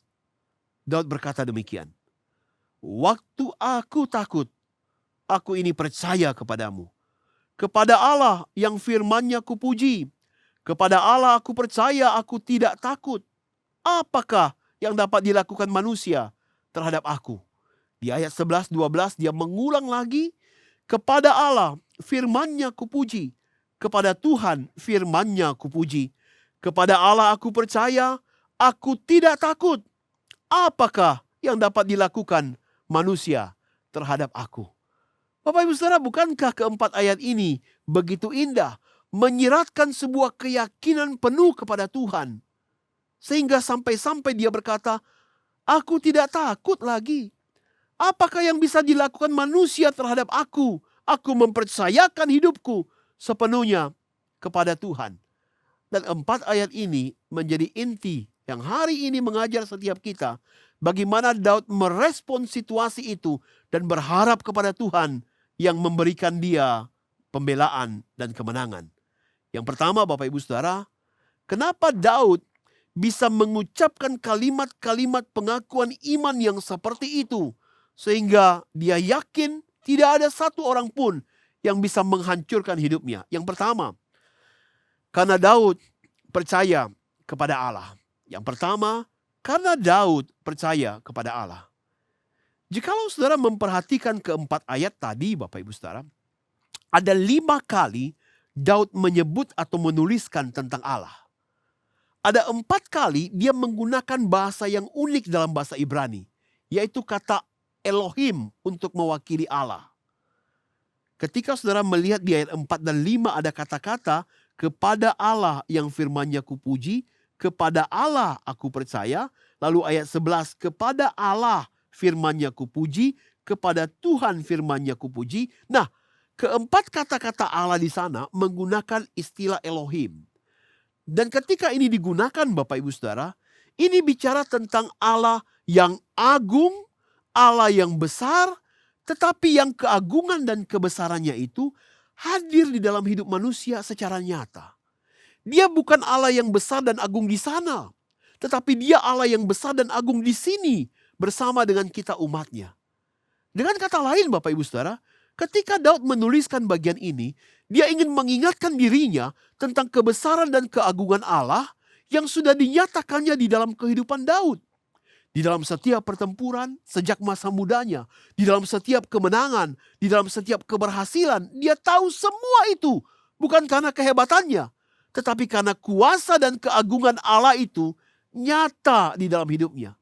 H: Daud berkata demikian. Waktu aku takut, aku ini percaya kepadamu. Kepada Allah yang firman-Nya kupuji. Kepada Allah aku percaya, aku tidak takut. Apakah yang dapat dilakukan manusia terhadap aku? Di ayat 11-12 dia mengulang lagi. Kepada Allah firman-Nya kupuji. Kepada Tuhan firman-Nya kupuji. Kepada Allah aku percaya, aku tidak takut. Apakah yang dapat dilakukan manusia terhadap aku? Bapak Ibu Saudara, bukankah keempat ayat ini begitu indah, menyiratkan sebuah keyakinan penuh kepada Tuhan. Sehingga sampai-sampai dia berkata, aku tidak takut lagi. Apakah yang bisa dilakukan manusia terhadap aku? Aku mempercayakan hidupku sepenuhnya kepada Tuhan. Dan 4 ayat ini menjadi inti yang hari ini mengajar setiap kita. Bagaimana Daud merespon situasi itu dan berharap kepada Tuhan yang memberikan dia pembelaan dan kemenangan. Yang pertama Bapak Ibu Saudara, kenapa Daud bisa mengucapkan kalimat-kalimat pengakuan iman yang seperti itu. Sehingga dia yakin tidak ada satu orang pun yang bisa menghancurkan hidupnya. Yang pertama, karena Daud percaya kepada Allah. Yang pertama, karena Daud percaya kepada Allah. Jikalau saudara memperhatikan keempat ayat tadi Bapak Ibu Saudara, ada 5 kali Daud menyebut atau menuliskan tentang Allah. Ada 4 kali dia menggunakan bahasa yang unik dalam bahasa Ibrani, yaitu kata Elohim untuk mewakili Allah. Ketika saudara melihat di ayat 4 dan 5 ada kata-kata kepada Allah yang firman-Nya kupuji, kepada Allah aku percaya. Lalu ayat 11 kepada Allah firman-Nya kupuji, kepada Tuhan firman-Nya kupuji. Nah, keempat kata-kata Allah di sana menggunakan istilah Elohim. Dan ketika ini digunakan Bapak Ibu Saudara, ini bicara tentang Allah yang agung, Allah yang besar, tetapi yang keagungan dan kebesarannya itu hadir di dalam hidup manusia secara nyata. Dia bukan Allah yang besar dan agung di sana, tetapi dia Allah yang besar dan agung di sini bersama dengan kita umatnya. Dengan kata lain Bapak Ibu Saudara, ketika Daud menuliskan bagian ini, dia ingin mengingatkan dirinya tentang kebesaran dan keagungan Allah yang sudah dinyatakannya di dalam kehidupan Daud. Di dalam setiap pertempuran sejak masa mudanya, di dalam setiap kemenangan, di dalam setiap keberhasilan, dia tahu semua itu bukan karena kehebatannya, tetapi karena kuasa dan keagungan Allah itu nyata di dalam hidupnya.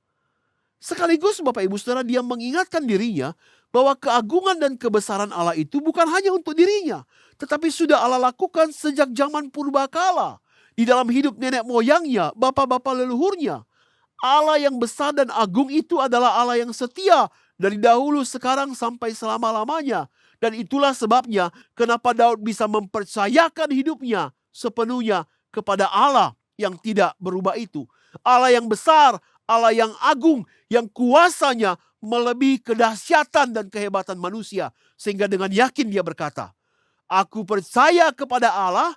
H: Sekaligus Bapak Ibu Saudara, dia mengingatkan dirinya bahwa keagungan dan kebesaran Allah itu bukan hanya untuk dirinya, tetapi sudah Allah lakukan sejak zaman purbakala di dalam hidup nenek moyangnya, bapak-bapak leluhurnya. Allah yang besar dan agung itu adalah Allah yang setia dari dahulu, sekarang, sampai selama-lamanya. Dan itulah sebabnya kenapa Daud bisa mempercayakan hidupnya sepenuhnya kepada Allah yang tidak berubah itu. Allah yang besar, Allah yang agung, yang kuasanya melebihi kedahsyatan dan kehebatan manusia. Sehingga dengan yakin dia berkata, aku percaya kepada Allah,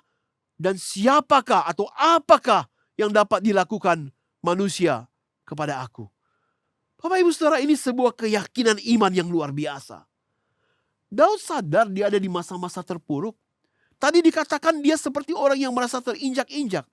H: dan siapakah atau apakah yang dapat dilakukan manusia kepada aku. Bapak Ibu Saudara, ini sebuah keyakinan iman yang luar biasa. Daud sadar dia ada di masa-masa terpuruk. Tadi dikatakan dia seperti orang yang merasa terinjak-injak.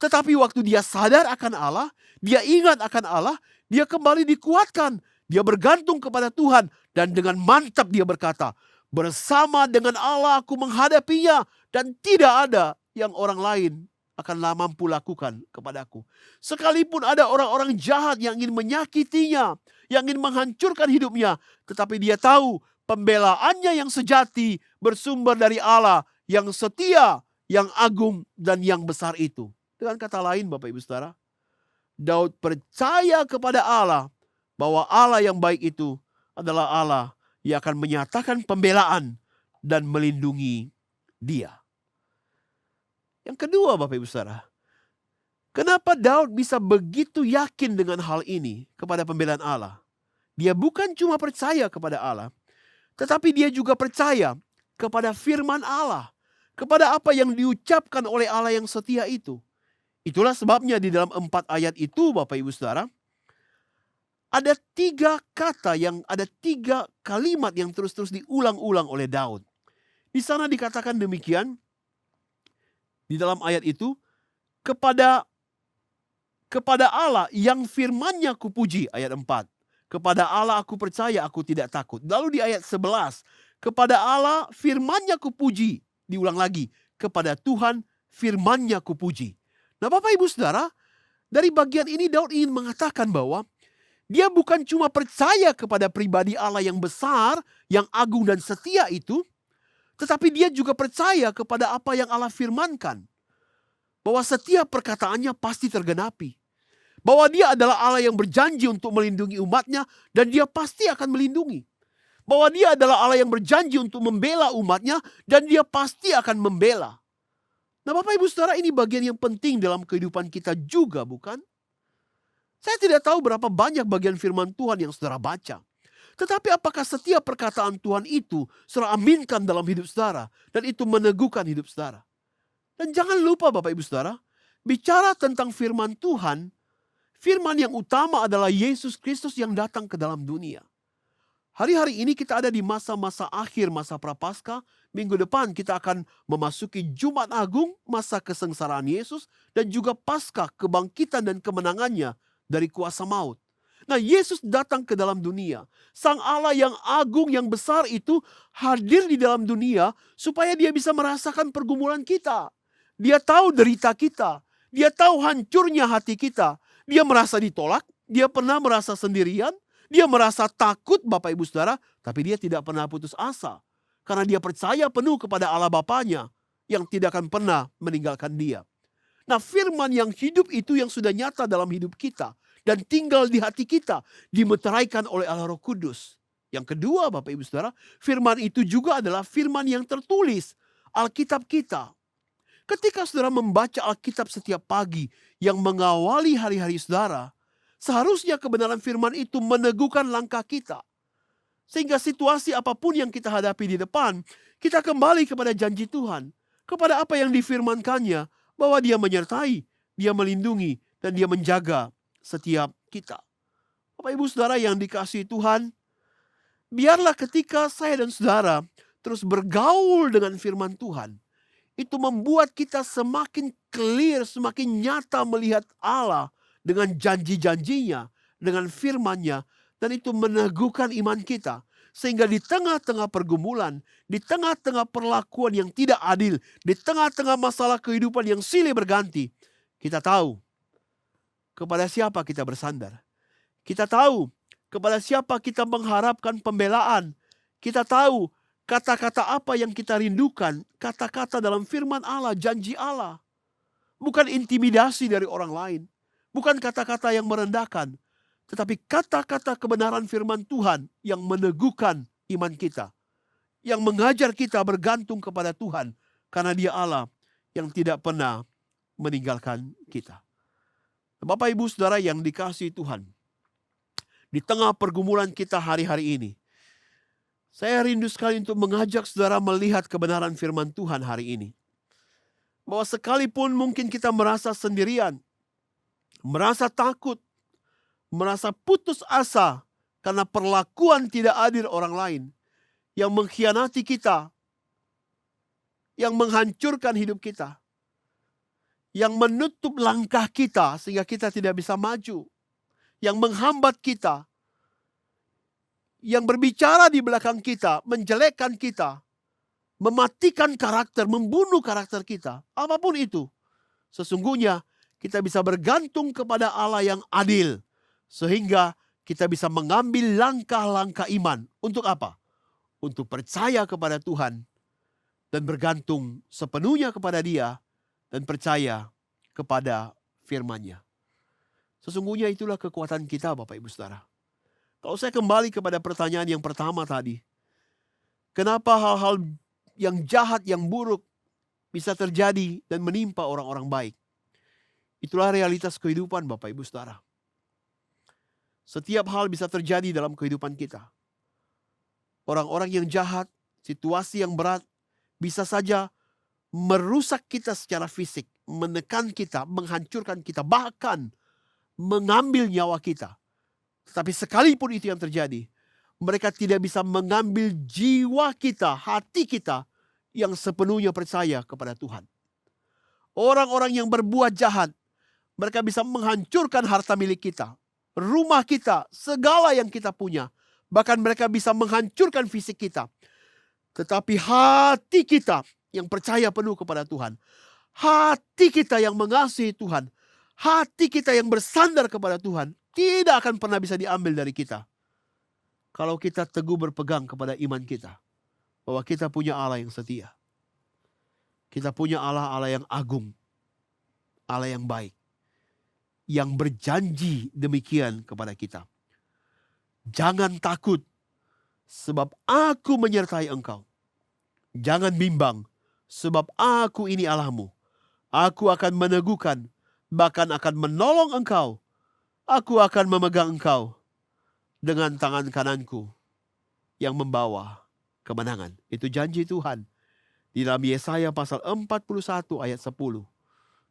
H: Tetapi waktu dia sadar akan Allah, dia ingat akan Allah, dia kembali dikuatkan. Dia bergantung kepada Tuhan dan dengan mantap dia berkata, bersama dengan Allah aku menghadapinya dan tidak ada yang orang lain akan mampu lakukan kepadaku. Sekalipun ada orang-orang jahat yang ingin menyakitinya, yang ingin menghancurkan hidupnya, tetapi dia tahu pembelaannya yang sejati bersumber dari Allah yang setia, yang agung, dan yang besar itu. Dengan kata lain Bapak Ibu Saudara, Daud percaya kepada Allah bahwa Allah yang baik itu adalah Allah yang akan menyatakan pembelaan dan melindungi dia. Yang kedua Bapak Ibu Saudara, kenapa Daud bisa begitu yakin dengan hal ini kepada pembelaan Allah? Dia bukan cuma percaya kepada Allah, tetapi dia juga percaya kepada firman Allah, kepada apa yang diucapkan oleh Allah yang setia itu. Itulah sebabnya di dalam 4 ayat itu Bapak Ibu Saudara, ada 3 kalimat yang terus-terus diulang-ulang oleh Daud. Di sana dikatakan demikian, di dalam ayat itu, kepada Allah yang firman-Nya kupuji, ayat 4. Kepada Allah aku percaya, aku tidak takut. Lalu di ayat 11, kepada Allah firman-Nya kupuji, diulang lagi, kepada Tuhan firman-Nya kupuji. Nah Bapak Ibu Saudara, dari bagian ini Daud ingin mengatakan bahwa dia bukan cuma percaya kepada pribadi Allah yang besar, yang agung dan setia itu, tetapi dia juga percaya kepada apa yang Allah firmankan. Bahwa setiap perkataannya pasti tergenapi. Bahwa dia adalah Allah yang berjanji untuk melindungi umatnya dan dia pasti akan melindungi. Bahwa dia adalah Allah yang berjanji untuk membela umatnya dan dia pasti akan membela. Nah Bapak Ibu Saudara, ini bagian yang penting dalam kehidupan kita juga, bukan? Saya tidak tahu berapa banyak bagian firman Tuhan yang saudara baca. Tetapi apakah setiap perkataan Tuhan itu saudara aminkan dalam hidup saudara dan itu meneguhkan hidup saudara? Dan jangan lupa Bapak Ibu Saudara, bicara tentang firman Tuhan, firman yang utama adalah Yesus Kristus yang datang ke dalam dunia. Hari-hari ini kita ada di masa-masa akhir masa Prapaskah. Minggu depan kita akan memasuki Jumat Agung, masa kesengsaraan Yesus, dan juga Paskah, kebangkitan dan kemenangannya dari kuasa maut. Nah, Yesus datang ke dalam dunia. Sang Allah yang agung, yang besar itu hadir di dalam dunia supaya dia bisa merasakan pergumulan kita. Dia tahu derita kita. Dia tahu hancurnya hati kita. Dia merasa ditolak. Dia pernah merasa sendirian. Dia merasa takut Bapak Ibu Saudara. Tapi dia tidak pernah putus asa. Karena dia percaya penuh kepada Allah Bapanya yang tidak akan pernah meninggalkan dia. Nah, firman yang hidup itu yang sudah nyata dalam hidup kita. Dan tinggal di hati kita. Dimeteraikan oleh Allah Roh Kudus. Yang kedua Bapak Ibu Saudara, firman itu juga adalah firman yang tertulis. Alkitab kita. Ketika saudara membaca Alkitab setiap pagi yang mengawali hari-hari saudara, seharusnya kebenaran firman itu meneguhkan langkah kita. Sehingga situasi apapun yang kita hadapi di depan, kita kembali kepada janji Tuhan. Kepada apa yang difirmankannya, bahwa dia menyertai, dia melindungi, dan dia menjaga setiap kita. Bapak Ibu Saudara yang dikasihi Tuhan, biarlah ketika saya dan saudara terus bergaul dengan firman Tuhan, itu membuat kita semakin clear, semakin nyata melihat Allah dengan janji-janjinya, dengan firman-Nya, dan itu meneguhkan iman kita. Sehingga di tengah-tengah pergumulan, di tengah-tengah perlakuan yang tidak adil, di tengah-tengah masalah kehidupan yang silih berganti, kita tahu kepada siapa kita bersandar. Kita tahu kepada siapa kita mengharapkan pembelaan. Kita tahu kata-kata apa yang kita rindukan. Kata-kata dalam firman Allah, janji Allah. Bukan intimidasi dari orang lain. Bukan kata-kata yang merendahkan. Tetapi kata-kata kebenaran firman Tuhan yang meneguhkan iman kita. Yang mengajar kita bergantung kepada Tuhan. Karena Dia Allah yang tidak pernah meninggalkan kita. Bapak, Ibu, Saudara yang dikasihi Tuhan. Di tengah pergumulan kita hari-hari ini, saya rindu sekali untuk mengajak saudara melihat kebenaran firman Tuhan hari ini. Bahwa sekalipun mungkin kita merasa sendirian, merasa takut, merasa putus asa karena perlakuan tidak adil orang lain yang mengkhianati kita, yang menghancurkan hidup kita, yang menutup langkah kita sehingga kita tidak bisa maju, yang menghambat kita, yang berbicara di belakang kita, menjelekkan kita, mematikan karakter, membunuh karakter kita, apapun itu. Sesungguhnya kita bisa bergantung kepada Allah yang adil, sehingga kita bisa mengambil langkah-langkah iman. Untuk apa? Untuk percaya kepada Tuhan, dan bergantung sepenuhnya kepada Dia, dan percaya kepada firman-Nya. Sesungguhnya itulah kekuatan kita, Bapak Ibu Saudara. Kalau saya kembali kepada pertanyaan yang pertama tadi, kenapa hal-hal yang jahat, yang buruk bisa terjadi dan menimpa orang-orang baik? Itulah realitas kehidupan, Bapak Ibu Saudara. Setiap hal bisa terjadi dalam kehidupan kita. Orang-orang yang jahat, situasi yang berat, bisa saja merusak kita secara fisik, menekan kita, menghancurkan kita, bahkan mengambil nyawa kita. Tetapi sekalipun itu yang terjadi, mereka tidak bisa mengambil jiwa kita, hati kita yang sepenuhnya percaya kepada Tuhan. Orang-orang yang berbuat jahat, mereka bisa menghancurkan harta milik kita, rumah kita, segala yang kita punya. Bahkan mereka bisa menghancurkan fisik kita. Tetapi hati kita yang percaya penuh kepada Tuhan, hati kita yang mengasihi Tuhan, hati kita yang bersandar kepada Tuhan, tidak akan pernah bisa diambil dari kita. Kalau kita teguh berpegang kepada iman kita, bahwa kita punya Allah yang setia. Kita punya Allah yang agung, Allah yang baik, yang berjanji demikian kepada kita. Jangan takut, sebab aku menyertai engkau. Jangan bimbang, sebab aku ini Allahmu. Aku akan meneguhkan, bahkan akan menolong engkau. Aku akan memegang engkau dengan tangan kananku yang membawa kemenangan. Itu janji Tuhan di dalam Yesaya pasal 41 ayat 10.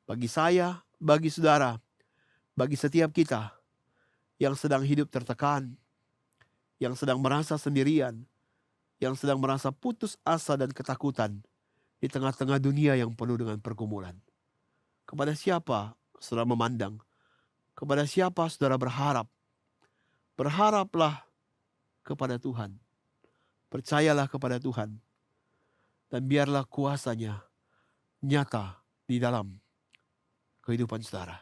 H: Bagi saya, bagi saudara, bagi setiap kita yang sedang hidup tertekan, yang sedang merasa sendirian, yang sedang merasa putus asa dan ketakutan di tengah-tengah dunia yang penuh dengan pergumulan. Kepada siapa saudara memandang? Kepada siapa saudara berharap? Berharaplah kepada Tuhan. Percayalah kepada Tuhan. Dan biarlah kuasa-Nya nyata di dalam kehidupan saudara.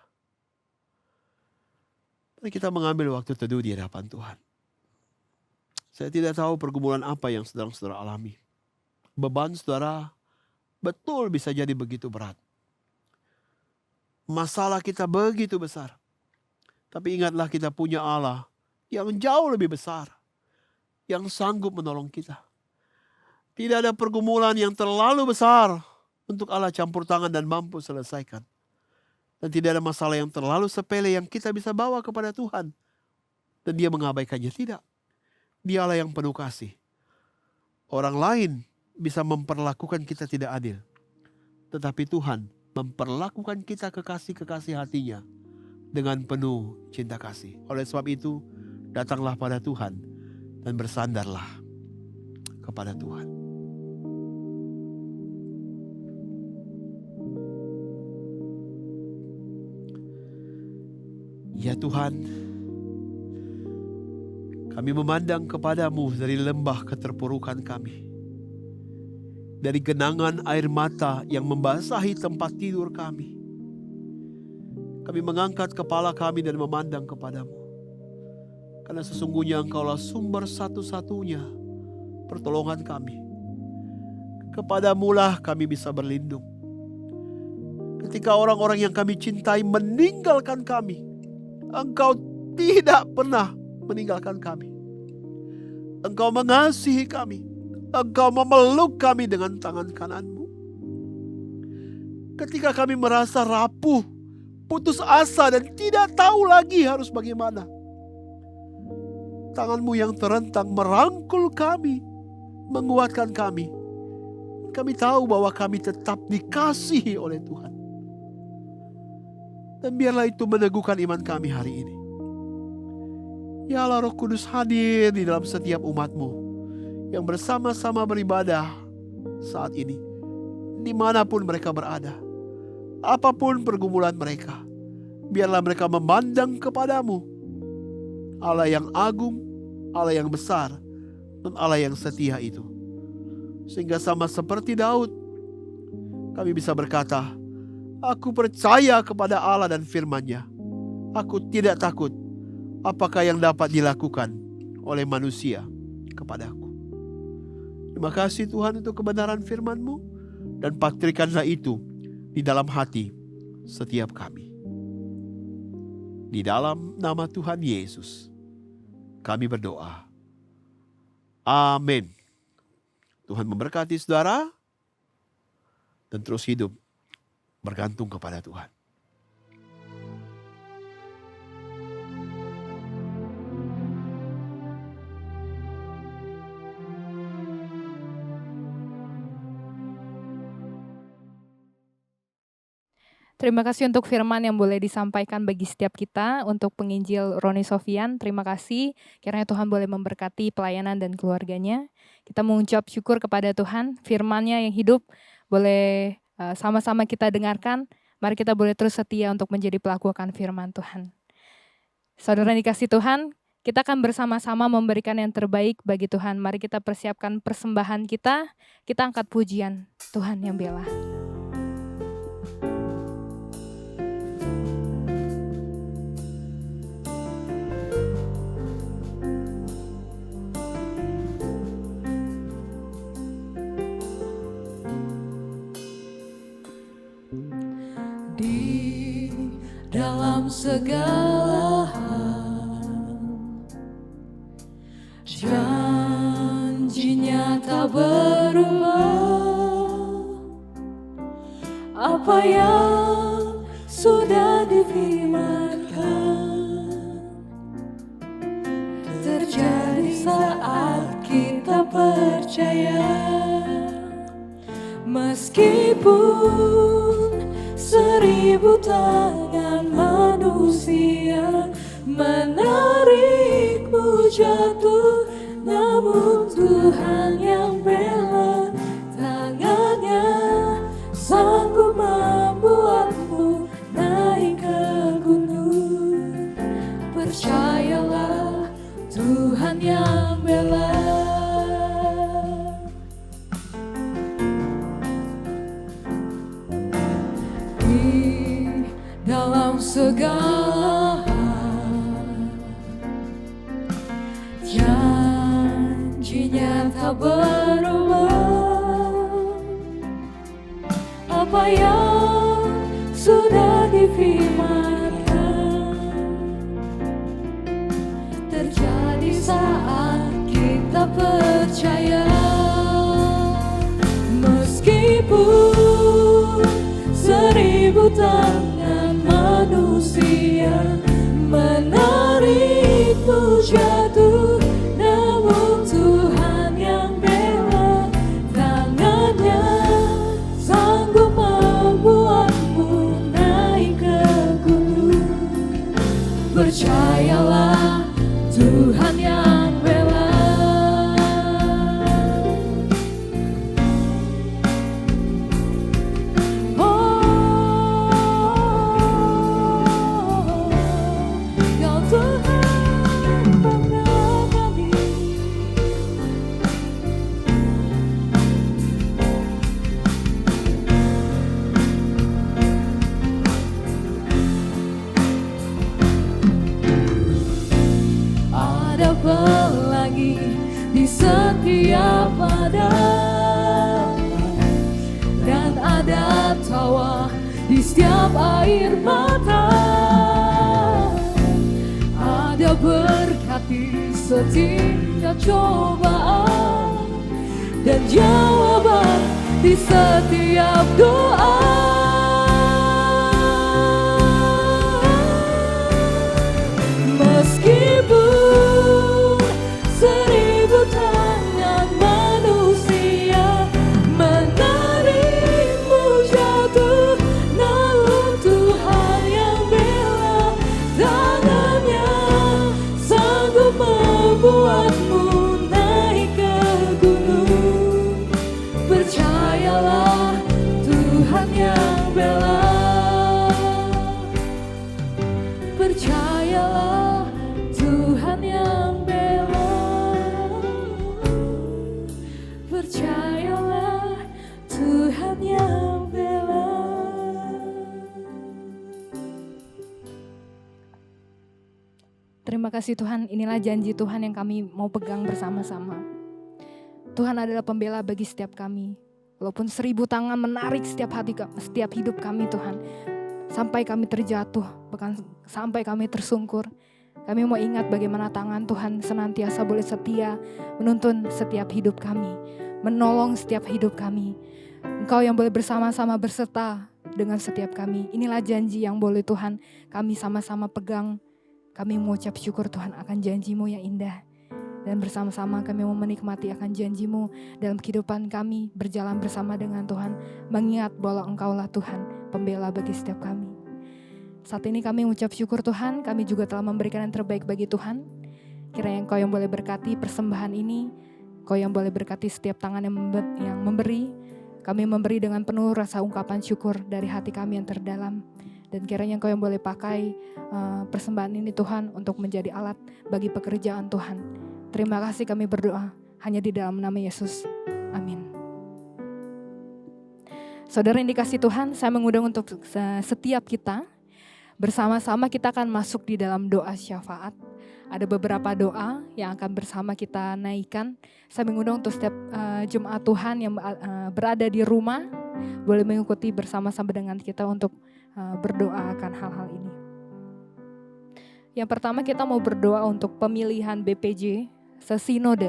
H: Mari kita mengambil waktu teduh di hadapan Tuhan. Saya tidak tahu pergumulan apa yang sedang saudara alami. Beban saudara betul bisa jadi begitu berat. Masalah kita begitu besar. Tapi ingatlah kita punya Allah yang jauh lebih besar, yang sanggup menolong kita. Tidak ada pergumulan yang terlalu besar untuk Allah campur tangan dan mampu selesaikan. Dan tidak ada masalah yang terlalu sepele yang kita bisa bawa kepada Tuhan dan Dia mengabaikannya. Tidak. Dia Allah yang penuh kasih. Orang lain bisa memperlakukan kita tidak adil, tetapi Tuhan memperlakukan kita kekasih-kekasih hatinya dengan penuh cinta kasih. Oleh sebab itu, datanglah pada Tuhan dan bersandarlah kepada Tuhan. Ya Tuhan, kami memandang kepadamu dari lembah keterpurukan kami. Dari genangan air mata yang membasahi tempat tidur kami. Kami mengangkat kepala kami dan memandang kepadamu. Karena sesungguhnya Engkaulah sumber satu-satunya pertolongan kami. Kepadamulah kami bisa berlindung. Ketika orang-orang yang kami cintai meninggalkan kami, Engkau tidak pernah meninggalkan kami. Engkau mengasihi kami. Engkau memeluk kami dengan tangan kanan-Mu. Ketika kami merasa rapuh, putus asa dan tidak tahu lagi harus bagaimana, tangan-Mu yang terentang merangkul kami, menguatkan kami. Kami tahu bahwa kami tetap dikasihi oleh Tuhan. Dan biarlah itu meneguhkan iman kami hari ini. Ya Allah, Roh Kudus hadir di dalam setiap umat-Mu yang bersama-sama beribadah saat ini, dimanapun mereka berada, apapun pergumulan mereka. Biarlah mereka memandang kepadamu, Allah yang agung, Allah yang besar, dan Allah yang setia itu. Sehingga sama seperti Daud, kami bisa berkata, aku percaya kepada Allah dan firman-Nya. Aku tidak takut apakah yang dapat dilakukan oleh manusia kepadaku. Terima kasih Tuhan untuk kebenaran firman-Mu, dan patrikanlah itu di dalam hati setiap kami. Di dalam nama Tuhan Yesus kami berdoa. Amin. Tuhan memberkati saudara dan terus hidup bergantung kepada Tuhan.
F: Terima kasih untuk firman yang boleh disampaikan bagi setiap kita. Untuk penginjil Roni Sofian, terima kasih. Kiranya Tuhan boleh memberkati pelayanan dan keluarganya. Kita mengucap syukur kepada Tuhan, firman-Nya yang hidup boleh sama-sama kita dengarkan. Mari kita boleh terus setia untuk menjadi pelaku akan firman Tuhan. Saudara yang dikasihi Tuhan, kita akan bersama-sama memberikan yang terbaik bagi Tuhan. Mari kita persiapkan persembahan kita angkat pujian Tuhan yang bela.
G: Dalam segala hal, janji-Nya tak berubah. Apa yang sudah difirmankan terjadi saat kita percaya. Meskipun 1000 tangan manusia menarikmu jatuh, namun Tuhan yang bela, tangannya sanggup membuatmu naik ke gunung. Percayalah, Tuhan yang bela. Dalam segala hal, janji-Nya tak berubah. Apa yang sudah difirmankan terjadi saat kita percaya. Meskipun 1000 tangan manusia menarikmu jatuh, namun Tuhan yang bela, tangannya sanggup membuatmu naik ke gunung. Percayalah, Tuhan yang bela. setiap air mata, ada berkat di setiap cobaan, dan jawaban di setiap doa. Meskipun 1000 tangan manusia menarikmu jatuh, namun Tuhan yang bela, tangannya sanggup membuatmu naik ke gunung. Percayalah, Tuhan yang bela. Percayalah, Tuhan yang bela. Percayalah, Tuhan yang bela.
F: Terima kasih Tuhan, inilah janji Tuhan yang kami mau pegang bersama-sama. Tuhan adalah pembela bagi setiap kami. Walaupun 1000 tangan menarik setiap hidup kami Tuhan, sampai kami terjatuh, bahkan sampai kami tersungkur, kami mau ingat bagaimana tangan Tuhan senantiasa boleh setia menuntun setiap hidup kami, menolong setiap hidup kami. Engkau yang boleh bersama-sama berserta dengan setiap kami. Inilah janji yang boleh Tuhan kami sama-sama pegang. Kami mengucap syukur Tuhan akan janji-Mu yang indah. Dan bersama-sama kami mau menikmati akan janji-Mu dalam kehidupan kami, berjalan bersama dengan Tuhan, mengingat bahwa Engkaulah Tuhan, pembela bagi setiap kami. Saat ini kami mengucap syukur Tuhan, kami juga telah memberikan yang terbaik bagi Tuhan. Kiranya Engkau yang boleh berkati persembahan ini, Engkau yang boleh berkati setiap tangan yang memberi. Kami memberi dengan penuh rasa ungkapan syukur dari hati kami yang terdalam. Dan kiranya Engkau yang boleh pakai persembahan ini Tuhan untuk menjadi alat bagi pekerjaan Tuhan. Terima kasih kami berdoa hanya di dalam nama Yesus. Amin. Saudara yang dikasih Tuhan, saya mengundang untuk setiap kita bersama-sama kita akan masuk di dalam doa syafaat. Ada beberapa doa yang akan bersama kita naikkan. Saya mengundang untuk setiap jemaat Tuhan yang berada di rumah boleh mengikuti bersama-sama dengan kita untuk berdoa akan hal-hal ini. Yang pertama kita mau berdoa untuk pemilihan BPJ sesinode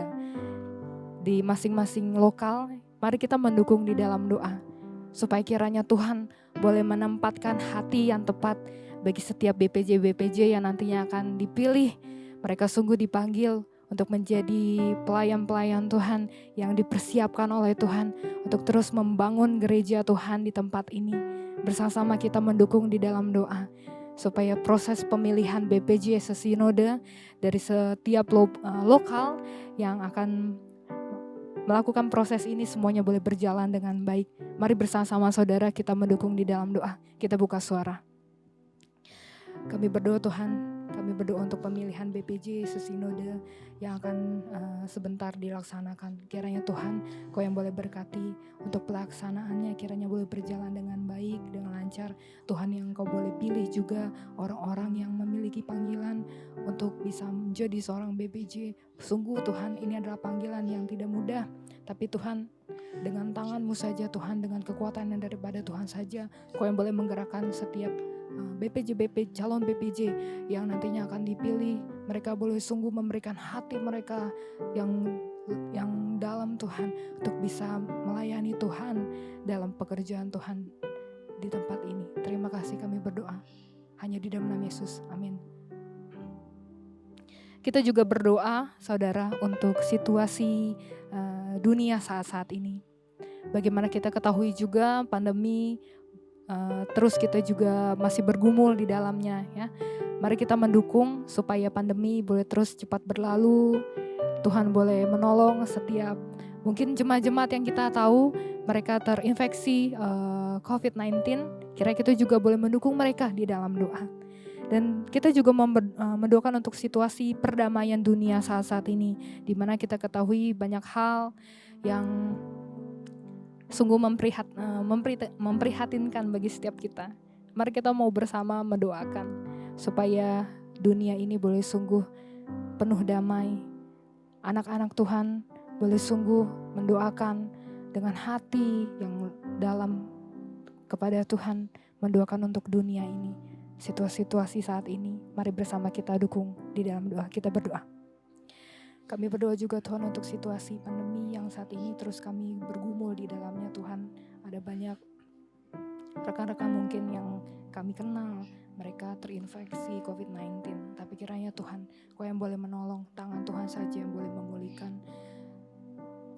F: di masing-masing lokal. Mari kita mendukung di dalam doa supaya kiranya Tuhan boleh menempatkan hati yang tepat bagi setiap BPJ-BPJ yang nantinya akan dipilih. Mereka sungguh dipanggil untuk menjadi pelayan-pelayan Tuhan yang dipersiapkan oleh Tuhan untuk terus membangun gereja Tuhan di tempat ini. Bersama-sama kita mendukung di dalam doa supaya proses pemilihan BPJ sesinode dari setiap lokal yang akan melakukan proses ini semuanya boleh berjalan dengan baik. Mari bersama-sama saudara kita mendukung di dalam doa. Kita buka suara. Kami berdoa Tuhan, kami berdoa untuk pemilihan BPJ sesinode yang akan sebentar dilaksanakan. Kiranya Tuhan, Kau yang boleh berkati untuk pelaksanaannya, kiranya boleh berjalan dengan baik, dengan lancar. Tuhan yang Kau boleh pilih juga orang-orang yang memiliki panggilan untuk bisa menjadi seorang BPJ. Sungguh Tuhan, ini adalah panggilan yang tidak mudah. Tapi Tuhan, dengan tangan-Mu saja Tuhan, dengan kekuatan yang daripada Tuhan saja, Kau yang boleh menggerakkan setiap calon BPJ yang nantinya akan dipilih. Mereka boleh sungguh memberikan hati mereka yang dalam Tuhan untuk bisa melayani Tuhan dalam pekerjaan Tuhan di tempat ini. Terima kasih kami berdoa hanya di dalam nama Yesus. Amin. Kita juga berdoa saudara untuk situasi dunia saat-saat ini. Bagaimana kita ketahui juga pandemi terus kita juga masih bergumul di dalamnya ya. Mari kita mendukung supaya pandemi boleh terus cepat berlalu. Tuhan boleh menolong setiap mungkin jemaat-jemaat yang kita tahu mereka terinfeksi COVID-19. Kira kita juga boleh mendukung mereka di dalam doa. Dan kita juga mendoakan untuk situasi perdamaian dunia saat-saat ini, di mana kita ketahui banyak hal yang sungguh memprihatinkan bagi setiap kita. Mari kita mau bersama mendoakan supaya dunia ini boleh sungguh penuh damai. Anak-anak Tuhan boleh sungguh mendoakan dengan hati yang dalam kepada Tuhan. mendoakan untuk dunia ini, situasi saat ini. Mari bersama kita dukung di dalam doa. Kita berdoa. Kami berdoa juga Tuhan untuk situasi pandemi yang saat ini terus kami bergumul di dalamnya Tuhan. Ada banyak rekan-rekan mungkin yang kami kenal, mereka terinfeksi COVID-19. Tapi kiranya Tuhan, Kau yang boleh menolong, tangan Tuhan saja yang boleh memulihkan.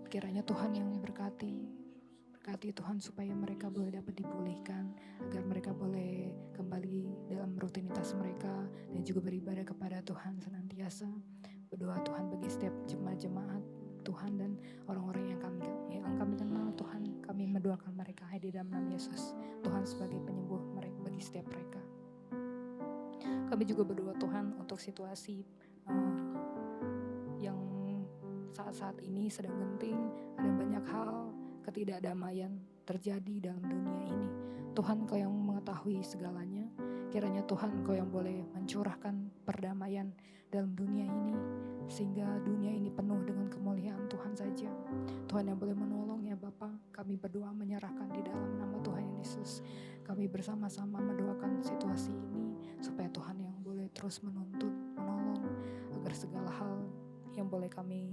F: Kiranya Tuhan yang berkati Tuhan supaya mereka boleh dapat dipulihkan, agar mereka boleh kembali dalam rutinitas mereka dan juga beribadah kepada Tuhan senantiasa. Berdoa Tuhan bagi setiap jemaat-jemaat Tuhan dan orang-orang yang kami kenal Tuhan, kami mendoakan mereka di dalam nama Yesus. Tuhan sebagai penyembuh mereka bagi setiap mereka. Kami juga berdoa Tuhan untuk situasi yang saat-saat ini sedang genting, ada banyak hal ketidakdamaian terjadi dalam dunia ini. Tuhan, Kau yang mengetahui segalanya. Kiranya Tuhan, Kau yang boleh mencurahkan perdamaian dalam dunia ini, sehingga dunia ini penuh dengan kemuliaan Tuhan saja. Tuhan yang boleh menolong ya Bapa, kami berdoa menyerahkan di dalam nama Tuhan Yesus. Kami bersama-sama mendoakan situasi ini, supaya Tuhan yang boleh terus menuntun, menolong, agar segala hal yang boleh kami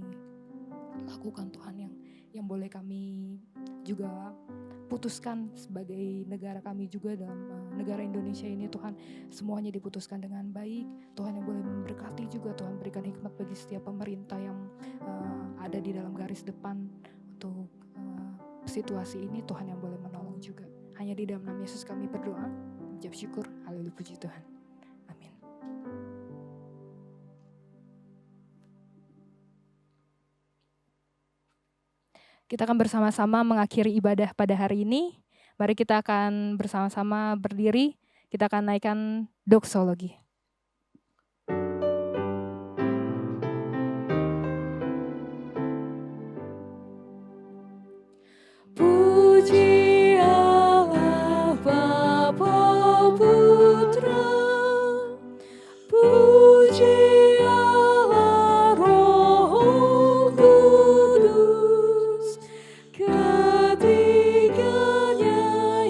F: lakukan Tuhan, yang boleh kami juga putuskan sebagai negara kami juga dalam negara Indonesia ini Tuhan, semuanya diputuskan dengan baik. Tuhan yang boleh memberkati juga Tuhan, berikan hikmat bagi setiap pemerintah yang ada di dalam garis depan untuk situasi ini. Tuhan yang boleh menolong juga. Hanya di dalam nama Yesus kami berdoa, mengucap syukur, haleluya, puji Tuhan. Amin. Kita akan bersama-sama mengakhiri ibadah pada hari ini. Mari kita akan bersama-sama berdiri. Kita akan naikkan doksologi.
G: Puji Allah Bapa Putra, puji Allah Roh Kudus, ketiganya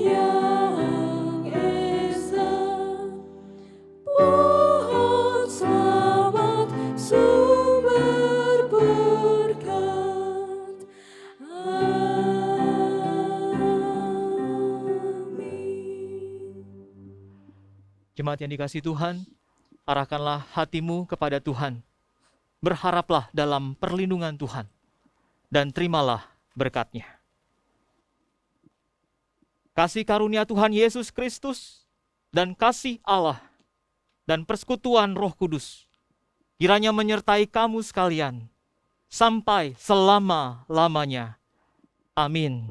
G: yang esa, pohon selamat sumber berkat.
E: Jemaat yang dikasihi Tuhan, arahkanlah hatimu kepada Tuhan. Berharaplah dalam perlindungan Tuhan. Dan terimalah berkat-Nya. Kasih karunia Tuhan Yesus Kristus dan kasih Allah dan persekutuan Roh Kudus kiranya menyertai kamu sekalian sampai selama-lamanya. Amin.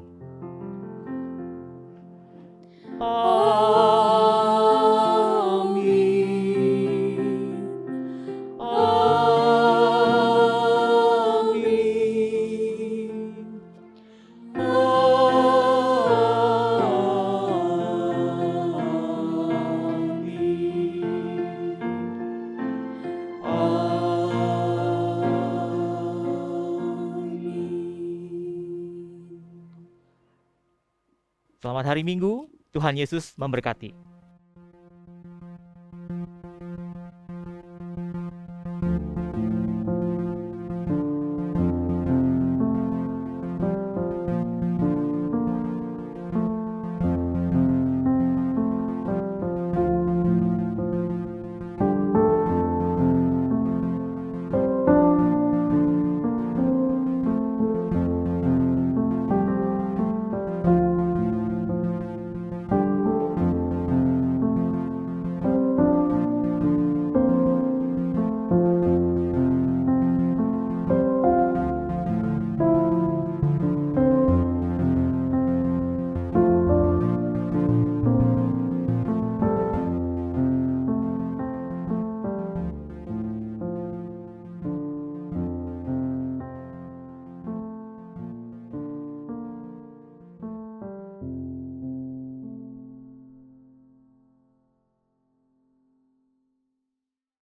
E: Selamat hari Minggu, Tuhan Yesus memberkati.